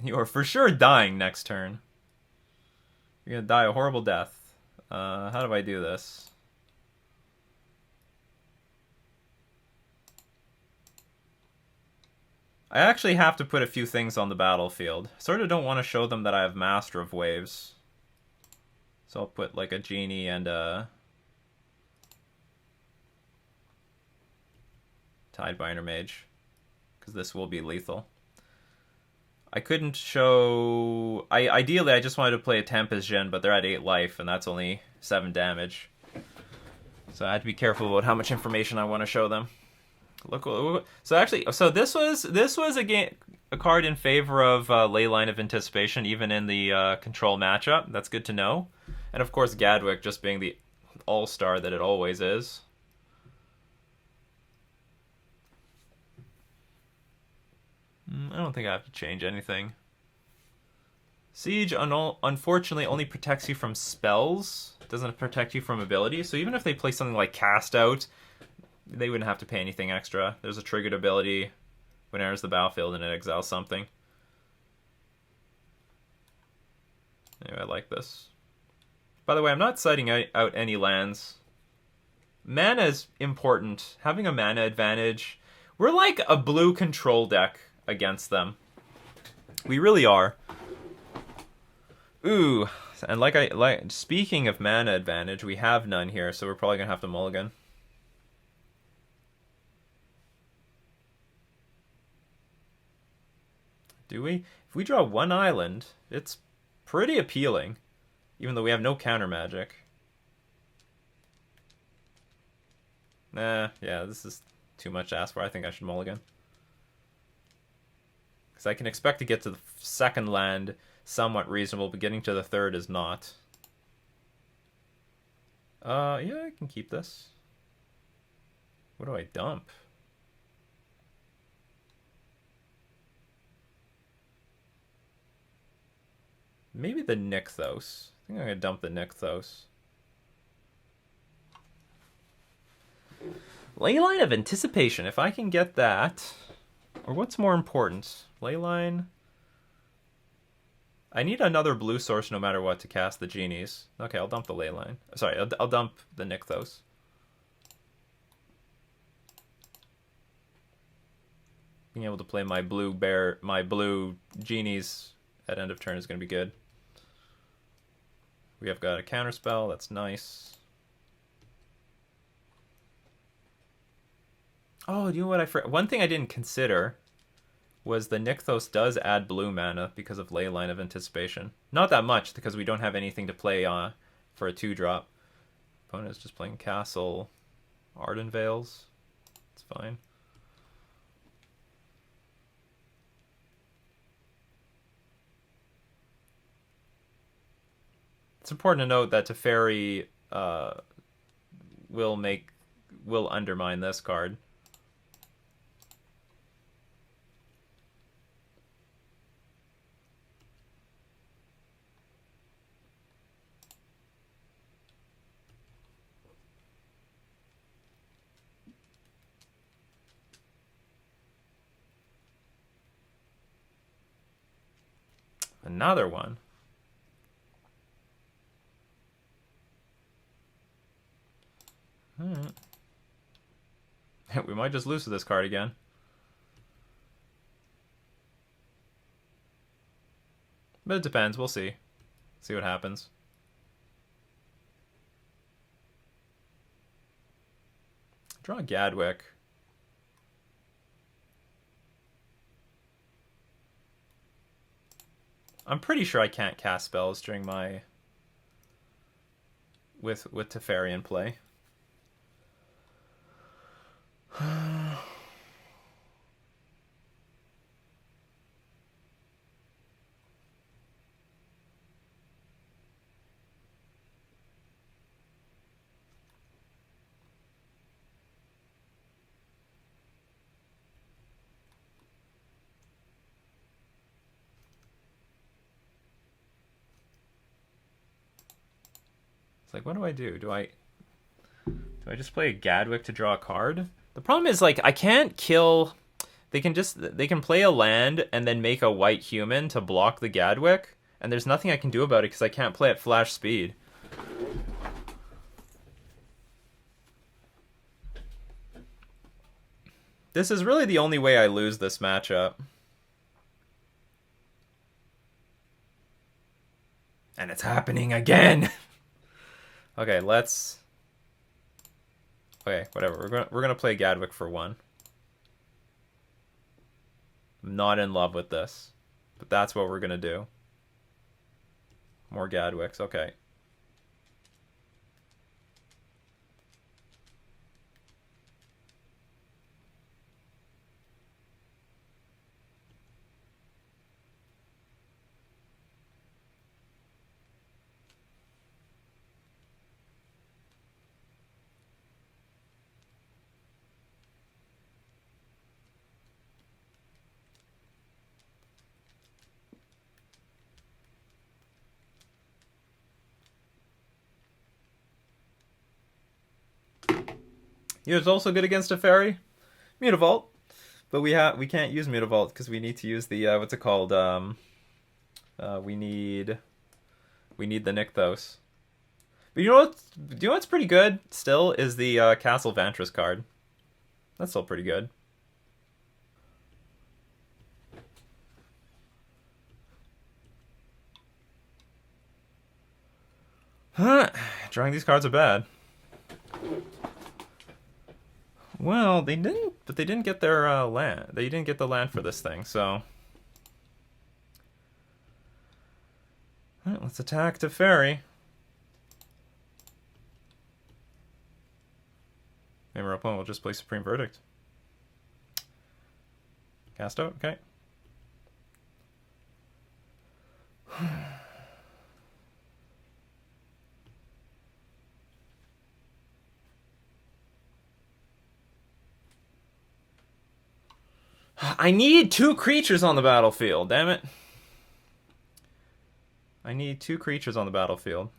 You are for sure dying next turn. You're gonna die a horrible death. How do I do this? I actually have to put a few things on the battlefield. Sort of don't want to show them that I have Master of Waves. So I'll put like a Genie and a Tidebinder Mage, because this will be lethal. I couldn't show... Ideally, I just wanted to play a Tempest Gen, but they're at 8 life, and that's only 7 damage. So I had to be careful about how much information I want to show them. Look, so actually, this was a card in favor of Leyline of Anticipation, even in the control matchup. That's good to know. And of course, Gadwick just being the all-star that it always is. I don't think I have to change anything. Siege, unfortunately, only protects you from spells. It doesn't protect you from abilities. So even if they play something like Cast Out, they wouldn't have to pay anything extra. There's a triggered ability when it enters the battlefield and it exiles something. Anyway, I like this. By the way, I'm not citing out any lands. Mana is important. Having a mana advantage. We're like a blue control deck against them. We really are. Ooh, and speaking of mana advantage, we have none here, so we're probably gonna have to mulligan. Do we? If we draw 1 island, it's pretty appealing, even though we have no counter magic. Nah, yeah, this is too much to ask for. I think I should mulligan. Because I can expect to get to the 2nd land somewhat reasonable, but getting to the 3rd is not. Yeah, I can keep this. What do I dump? Maybe the Nykthos. I think I'm going to dump the Nykthos. Leyline of Anticipation. If I can get that... Or what's more important? Leyline? I need another blue source no matter what to cast the Genies. Okay, I'll dump the Leyline. Sorry, I'll dump the Nykthos. Being able to play my blue Genies at end of turn is going to be good. We have got a counterspell, that's nice. Oh, you know what one thing I didn't consider was the Nykthos does add blue mana because of Leyline of Anticipation. Not that much, because we don't have anything to play for a 2-drop. Opponent is just playing Castle Arden Vales. It's fine. It's important to note that Teferi will undermine this card. Another one. Alright. We might just lose to this card again. But it depends, we'll see. See what happens. Draw Gadwick. I'm pretty sure I can't cast spells during my with Teferi in play. It's like, what do I do? Do I just play a Gadwick to draw a card? The problem is, like, I can't kill. They can play a land and then make a white human to block the Gadwick, and there's nothing I can do about it because I can't play at flash speed. This is really the only way I lose this matchup. And it's happening again. Okay, let's. Okay, whatever. We're gonna play Gadwick for 1. I'm not in love with this, but that's what we're gonna do. More Gadwicks. Okay. He was also good against a fairy, Mutavault, but we can't use Mutavault because we need to use the what's it called? We need the Nykthos. But you know what's pretty good still is the Castle Vantress card. That's still pretty good. Huh? Drawing these cards are bad. Well, they didn't get their land. They didn't get the land for this thing, so. Alright, let's attack Teferi. Maybe our opponent will just play Supreme Verdict. Cast out, okay. I need 2 creatures on the battlefield, damn it. I need 2 creatures on the battlefield.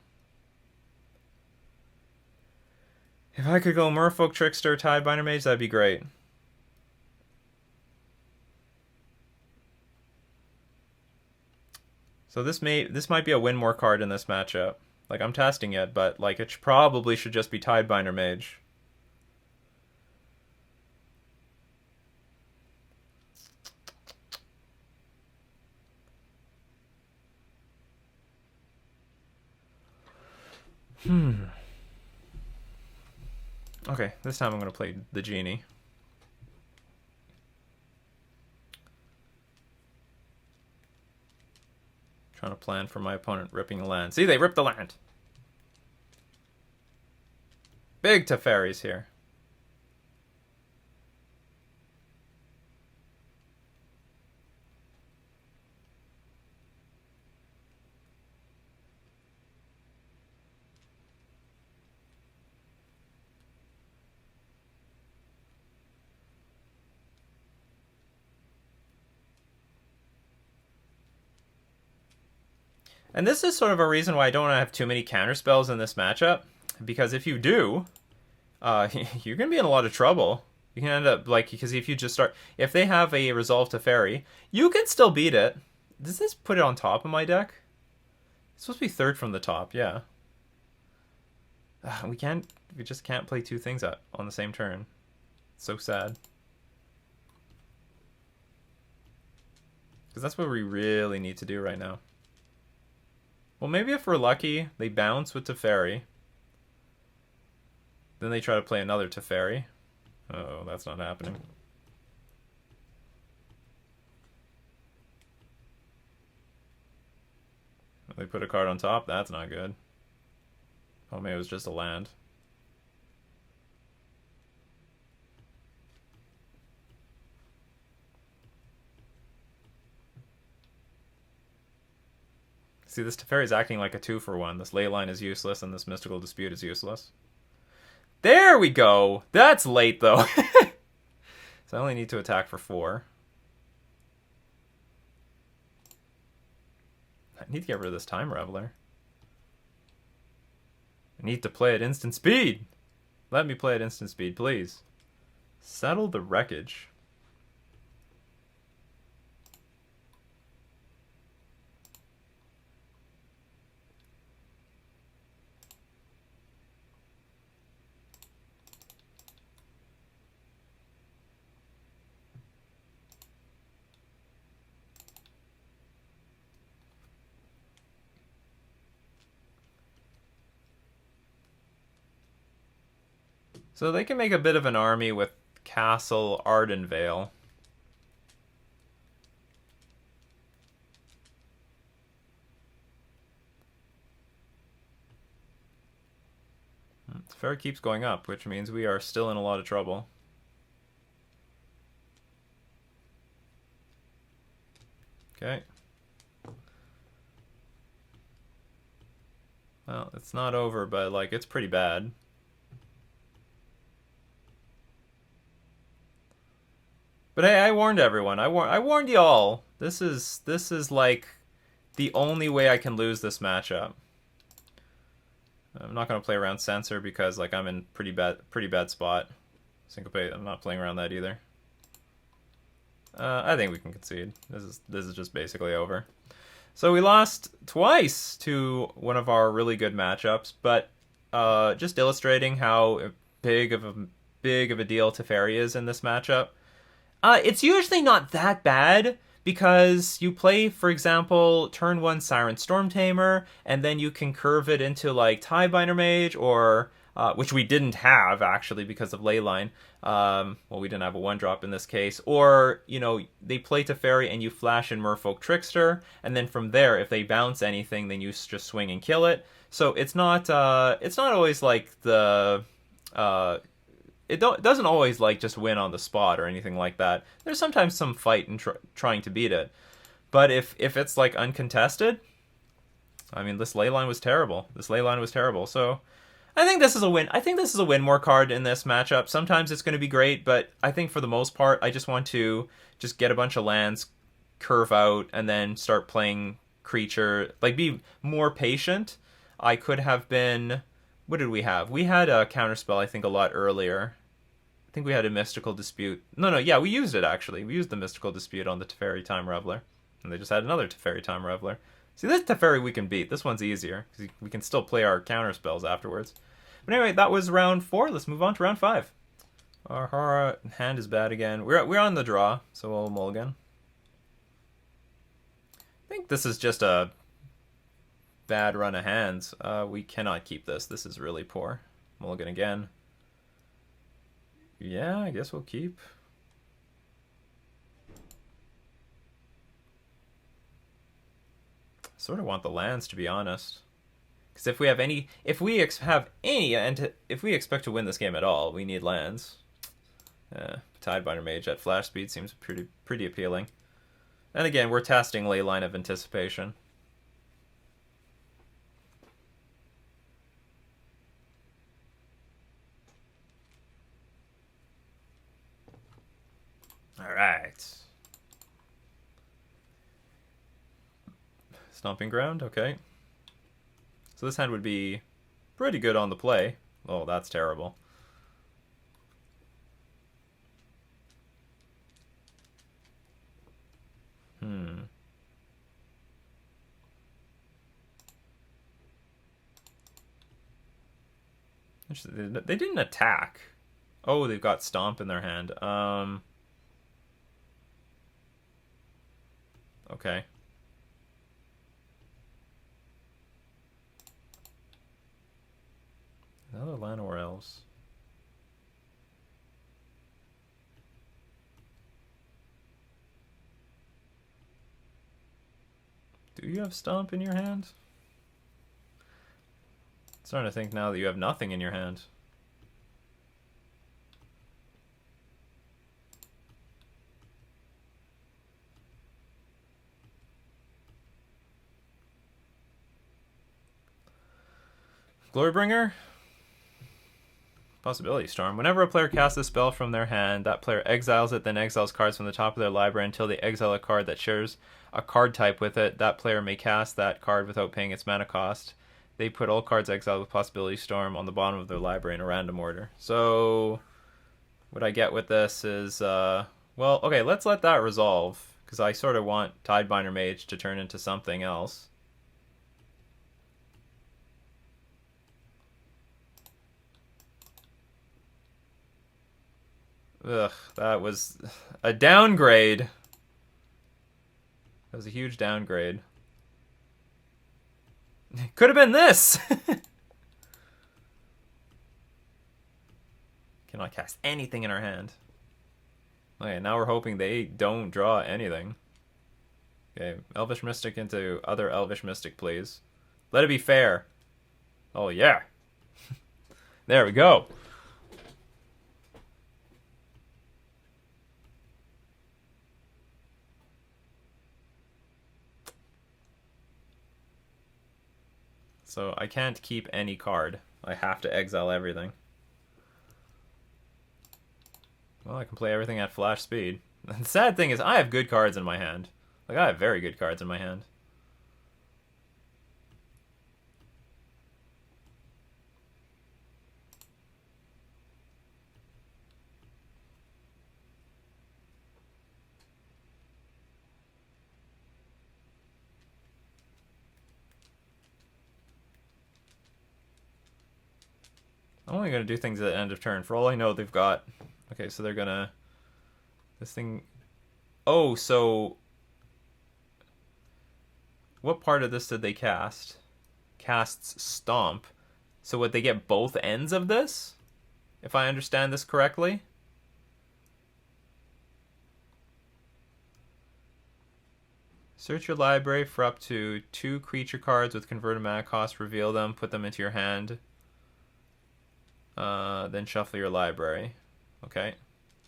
If I could go Merfolk, Trickster, Tidebinder Mage, that'd be great. So this might be a win more card in this matchup. Like, I'm testing it, but like it probably should just be Tidebinder Mage. Okay, this time I'm going to play the Genie. Trying to plan for my opponent ripping the land. See, they ripped the land. Big Teferis here. And this is sort of a reason why I don't want to have too many counter spells in this matchup. Because if you do, you're going to be in a lot of trouble. You can end up, like, because if you just start... If they have a Resolve Teferi, you can still beat it. Does this put it on top of my deck? It's supposed to be 3rd from the top, yeah. We just can't play 2 things on the same turn. It's so sad. Because that's what we really need to do right now. Well, maybe if we're lucky, they bounce with Teferi. Then they try to play another Teferi. Oh, that's not happening. They put a card on top? That's not good. Oh, maybe it was just a land. See, this Teferi's acting like a 2-for-1. This Leyline is useless, and this Mystical Dispute is useless. There we go! That's late, though. So I only need to attack for 4. I need to get rid of this Time Reveler. I need to play at instant speed! Let me play at instant speed, please. Settle the wreckage. So they can make a bit of an army with Castle Ardenvale. Teferi keeps going up, which means we are still in a lot of trouble. Okay. Well, it's not over, but, like, it's pretty bad. But hey, I warned everyone. I warned y'all. This is like the only way I can lose this matchup. I'm not gonna play around Censor because like I'm in pretty bad spot. Syncopate. I'm not playing around that either. I think we can concede. This is just basically over. So we lost twice to one of our really good matchups, but just illustrating how big of a deal Teferi is in this matchup. It's usually not that bad because you play, for example, turn 1 Siren Storm Tamer, and then you can curve it into like Tiebinder Mage, or which we didn't have actually because of Leyline. Well, we didn't have a 1-drop in this case. Or, you know, they play Teferi and you flash in Merfolk Trickster, and then from there, if they bounce anything, then you just swing and kill it. So it's not always like the it doesn't always like just win on the spot or anything like that. There's sometimes some fight in trying to beat it. But if it's like uncontested, I mean, this Leyline was terrible. So I think this is a win. I think this is a win more card in this matchup. Sometimes it's going to be great, but I think for the most part, I just want to just get a bunch of lands, curve out, and then start playing creature. Like, be more patient. I could have been... What did we have? We had a counterspell, I think, a lot earlier. I think we had a Mystical Dispute. No, yeah, we used it, actually. We used the Mystical Dispute on the Teferi Time Reveler. And they just had another Teferi Time Reveler. See, this Teferi we can beat. This one's easier, because we can still play our counterspells afterwards. But anyway, that was round 4. Let's move on to round 5. Our hand is bad again. We're on the draw, so we'll mulligan. I think this is just a bad run of hands. We cannot keep this. This is really poor. Mulligan again. Yeah, I guess we'll keep. Sort of want the lands, to be honest. Because if we have any, if we expect to win this game at all, we need lands. Tidebinder Mage at flash speed seems pretty appealing. And again, we're testing Leyline of Anticipation. Alright. Stomping Ground, okay. So this hand would be pretty good on the play. Oh, that's terrible. They didn't attack. Oh, they've got Stomp in their hand. Okay. Another Llanowar Elves. Do you have Stomp in your hand? I'm starting to think now that you have nothing in your hand. Glorybringer? Possibility Storm. Whenever a player casts a spell from their hand, that player exiles it, then exiles cards from the top of their library until they exile a card that shares a card type with it. That player may cast that card without paying its mana cost. They put all cards exiled with Possibility Storm on the bottom of their library in a random order. So, what I get with this is, well, okay, let's let that resolve, because I sort of want Tidebinder Mage to turn into something else. Ugh, that was a downgrade. That was a huge downgrade. Could have been this! Cannot cast anything in our hand. Okay, now we're hoping they don't draw anything. Okay, Elvish Mystic into other Elvish Mystic, please. Let it be fair. Oh, yeah. There we go. So I can't keep any card. I have to exile everything. Well, I can play everything at flash speed. The sad thing is I have good cards in my hand. Like, I have very good cards in my hand. I'm only going to do things at the end of turn. For all I know, they've got... Okay, so they're going to... This thing... Oh, so... What part of this did they cast? Casts Stomp. So would they get both ends of this? If I understand this correctly? Search your library for up to 2 creature cards with converted mana cost. Reveal them, put them into your hand. Then shuffle your library. Okay.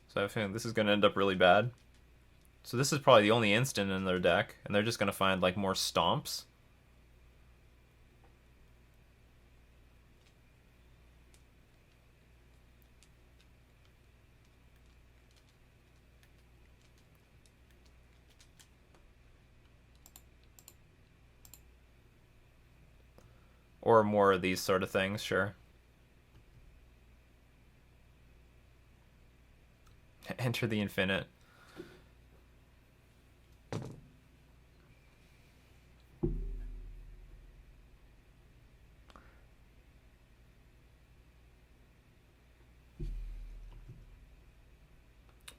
So I have a feeling this is going to end up really bad. So this is probably the only instant in their deck, and they're just going to find, like, more Stomps. Or more of these sort of things, sure. Enter the Infinite.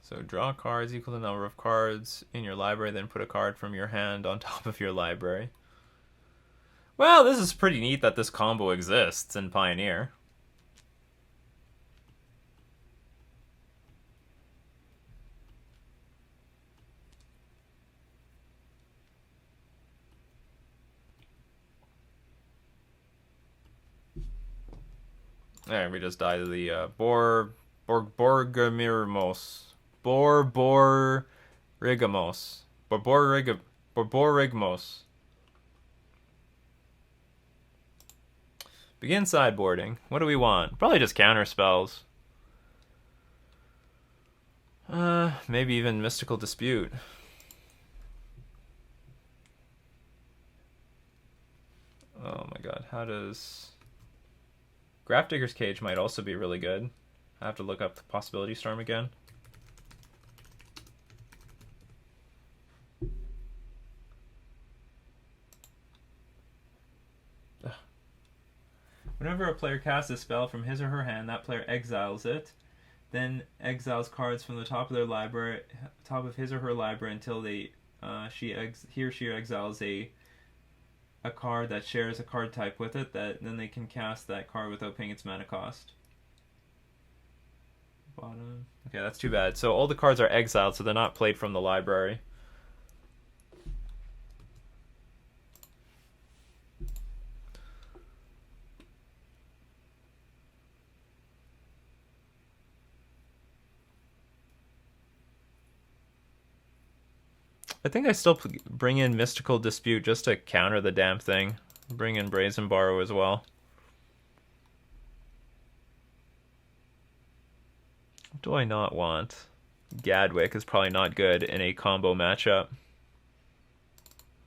So draw cards equal to the number of cards in your library, then put a card from your hand on top of your library. Well, this is pretty neat that this combo exists in Pioneer. There, we just died to the Borborigamos. Borborigmos. Begin sideboarding. What do we want? Probably just counter spells. Maybe even Mystical Dispute. Oh my god, how does... Grafdigger's Cage might also be really good. I have to look up the Possibility Storm again. Ugh. Whenever a player casts a spell from his or her hand, that player exiles it, then exiles cards from the top of their library, top of his or her library until they, he or she exiles a card that shares a card type with it, that then they can cast that card without paying its mana cost. Bottom. Okay, that's too bad. So all the cards are exiled, so they're not played from the library. I think I still bring in Mystical Dispute just to counter the damn thing. Bring in Brazen Borrow as well. What do I not want? Gadwick is probably not good in a combo matchup.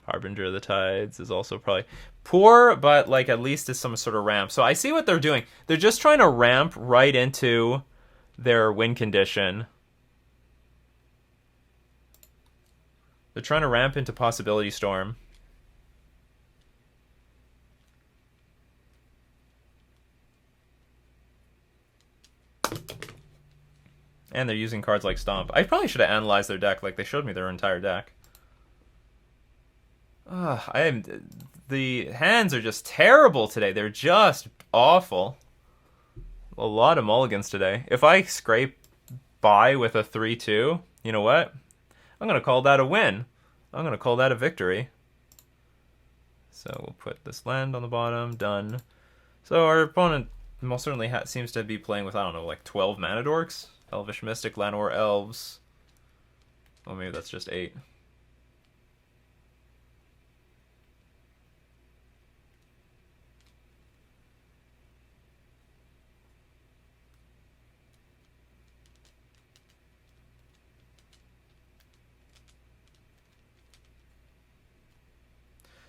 Harbinger of the Tides is also probably poor, but like at least is some sort of ramp. So I see what they're doing. They're just trying to ramp right into their win condition. They're trying to ramp into Possibility Storm. And they're using cards like Stomp. I probably should have analyzed their deck. Like, they showed me their entire deck. The hands are just terrible today. They're just awful. A lot of mulligans today. If I scrape by with a 3-2, you know what? I'm going to call that a win. I'm going to call that a victory. So we'll put this land on the bottom. Done. So our opponent most certainly seems to be playing with, I don't know, like 12 mana dorks? Elvish Mystic, Llanowar Elves. Oh, maybe that's just 8.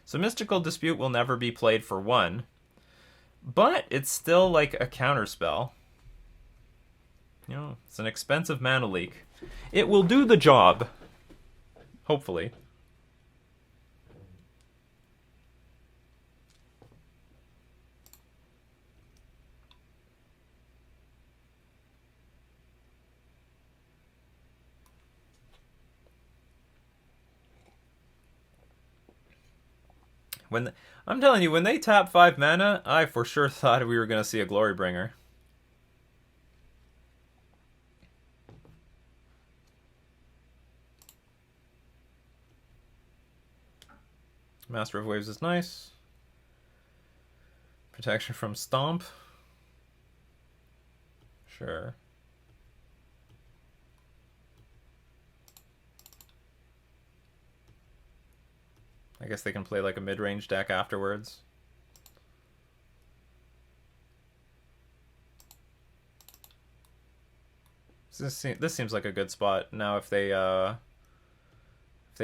So Mystical Dispute will never be played for 1. But it's still like a counterspell. You know, it's an expensive mana leak. It will do the job. Hopefully. I'm telling you, when they tap 5 mana, I for sure thought we were going to see a Glorybringer. Master of Waves is nice. Protection from Stomp. Sure. I guess they can play like a mid-range deck afterwards. This seems like a good spot. Now if they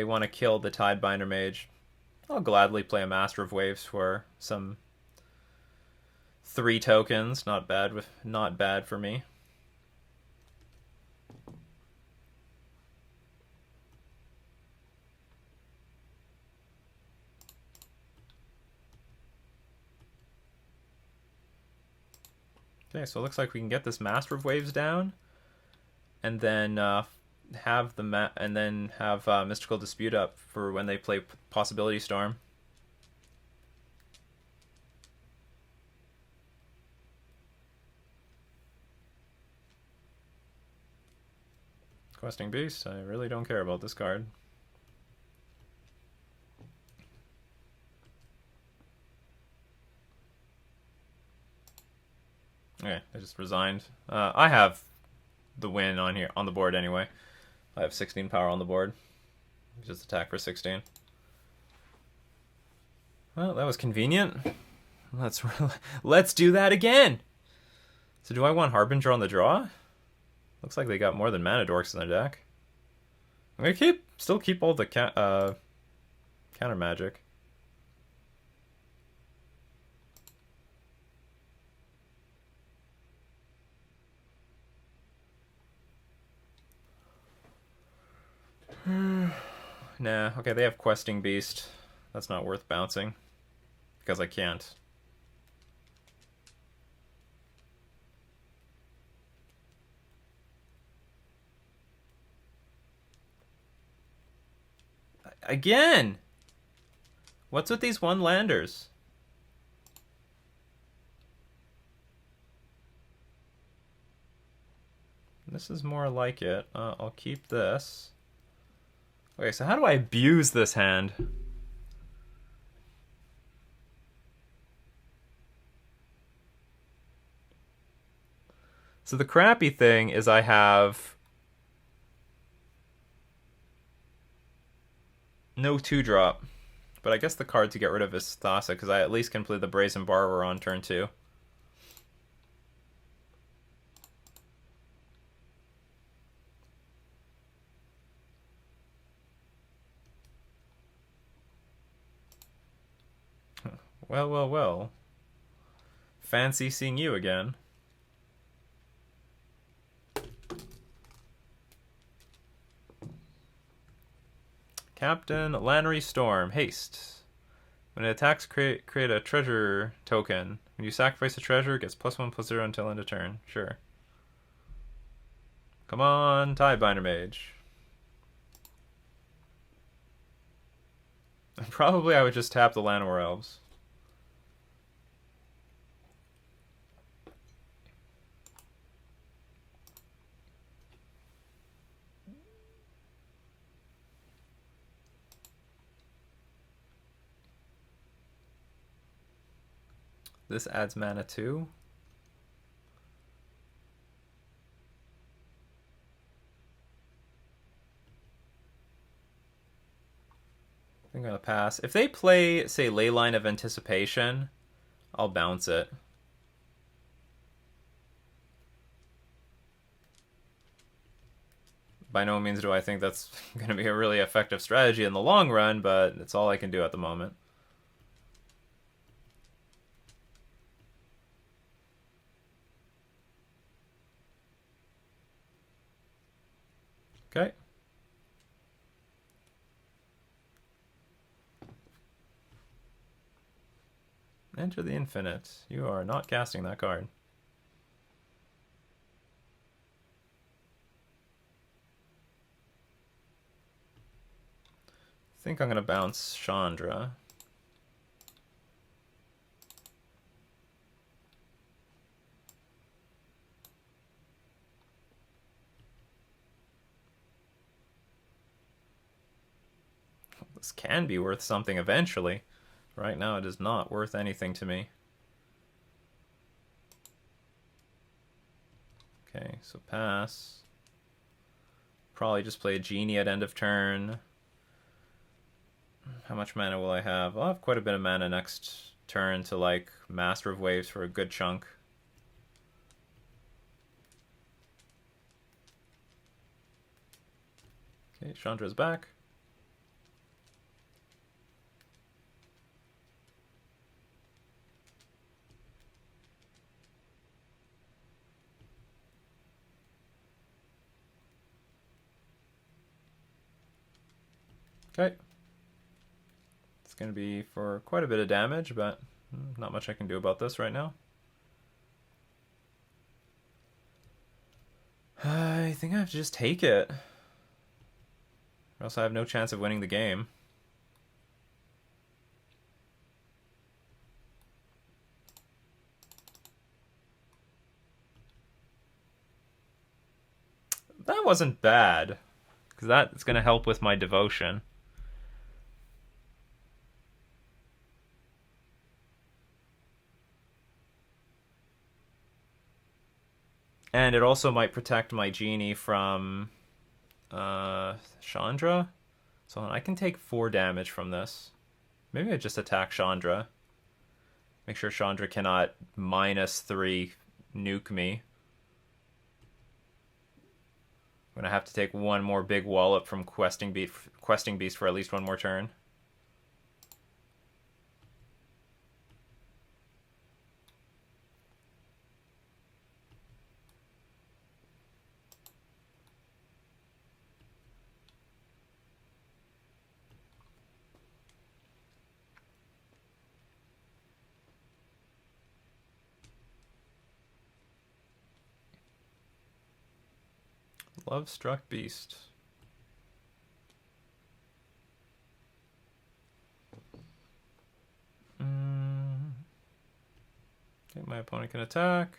want to kill the Tidebinder Mage, I'll gladly play a Master of Waves for some 3 tokens. Not bad for me. Okay, so it looks like we can get this Master of Waves down, and then have Mystical Dispute up for when they play Possibility Storm. Questing Beast, I really don't care about this card. Okay, I just resigned. I have the win on the board anyway. I have 16 power on the board. Just attack for 16. Well, that was convenient. Let's do that again. So do I want Harbinger on the draw? Looks like they got more than mana dorks in their deck. I'm gonna still keep all the counter magic. Nah, okay, they have Questing Beast. That's not worth bouncing. Because I can't. Again! What's with these one-landers? This is more like it. I'll keep this. Okay, so how do I abuse this hand? So the crappy thing is I have No 2-drop. But I guess the card to get rid of is Thassa, because I at least can play the Brazen Borrower on turn 2. Well, well, well. Fancy seeing you again. Captain Lannery Storm. Haste. When it attacks, create a treasure token. When you sacrifice a treasure, it gets +1/+0 until end of turn. Sure. Come on, Tidebinder Mage. Probably I would just tap the Llanowar Elves. This adds mana too. I'm gonna pass. If they play, say, Leyline of Anticipation, I'll bounce it. By no means do I think that's going to be a really effective strategy in the long run, but it's all I can do at the moment. Okay. Enter the Infinite. You are not casting that card. I think I'm going to bounce Chandra. This can be worth something eventually. Right now it is not worth anything to me. Okay, so pass. Probably just play a Genie at end of turn. How much mana will I have? I'll have quite a bit of mana next turn to, like, Master of Waves for a good chunk. Okay, Chandra's back. Okay. It's going to be for quite a bit of damage, but not much I can do about this right now. I think I have to just take it. Or else I have no chance of winning the game. That wasn't bad, because that's going to help with my devotion. And it also might protect my Genie from Chandra. So I can take 4 damage from this. Maybe I just attack Chandra. Make sure Chandra cannot -3 nuke me. I'm going to have to take one more big wallop from Questing Beast for at least one more turn. Love Struck Beast. Okay, my opponent can attack.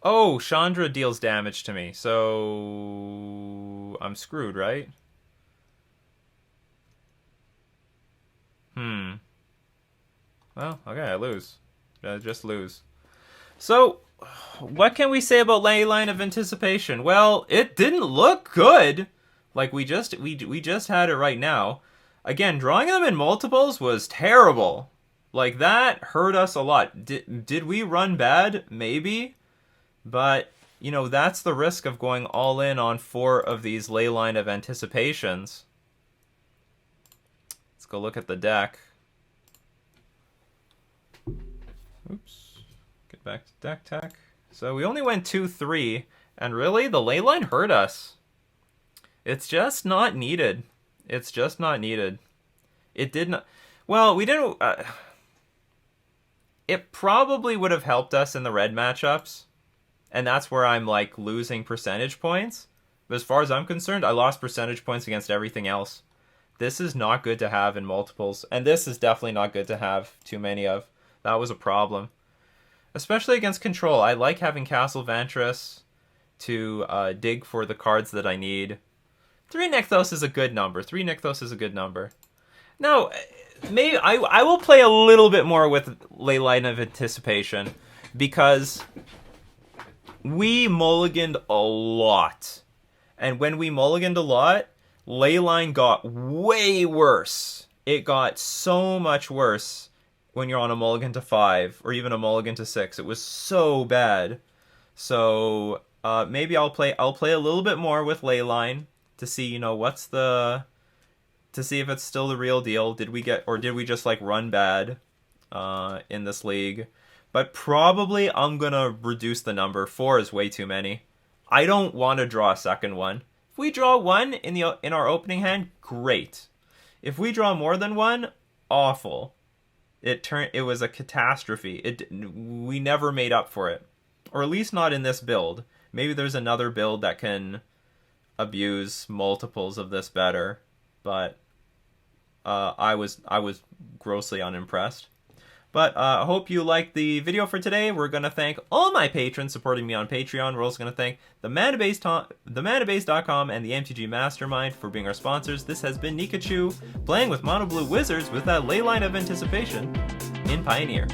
Oh, Chandra deals damage to me, so I'm screwed, right? Well, okay, I lose. I just lose. So, what can we say about Leyline of Anticipation? Well, it didn't look good. Like we just had it right now. Again, drawing them in multiples was terrible. Like that hurt us a lot. Did we run bad? Maybe. But, you know, that's the risk of going all in on 4 of these Leyline of Anticipations. Let's go look at the deck. Oops. Get back to deck tech. So we only went 2-3, and really, the Leyline hurt us. It's just not needed. It's just not needed. It did not... Well, we didn't... it probably would have helped us in the red matchups, and that's where I'm, like, losing percentage points. But as far as I'm concerned, I lost percentage points against everything else. This is not good to have in multiples, and this is definitely not good to have too many of. That was a problem. Especially against control. I like having Castle Ventress to dig for the cards that I need. 3 Nykthos is a good number. 3 Nykthos is a good number. Now, maybe I will play a little bit more with Leyline of Anticipation because we mulliganed a lot. And when we mulliganed a lot, Leyline got way worse. It got so much worse when you're on a mulligan to 5 or even a mulligan to 6. It was so bad. So maybe I'll play a little bit more with Leyline to see, you know, to see if it's still the real deal. Did we just like run bad in this league? But probably I'm gonna reduce the number. 4 is way too many. I don't want to draw a second one. If we draw 1 in our opening hand, great. If we draw more than 1, awful. It was a catastrophe. We never made up for it, or at least not in this build. Maybe there's another build that can abuse multiples of this better, but I was grossly unimpressed. But I hope you liked the video for today. We're going to thank all my patrons supporting me on Patreon. We're also going to thank themanabase.com and the MTG Mastermind for being our sponsors. This has been Nikachu, playing with Mono Blue Wizards with that Leyline of Anticipation in Pioneer.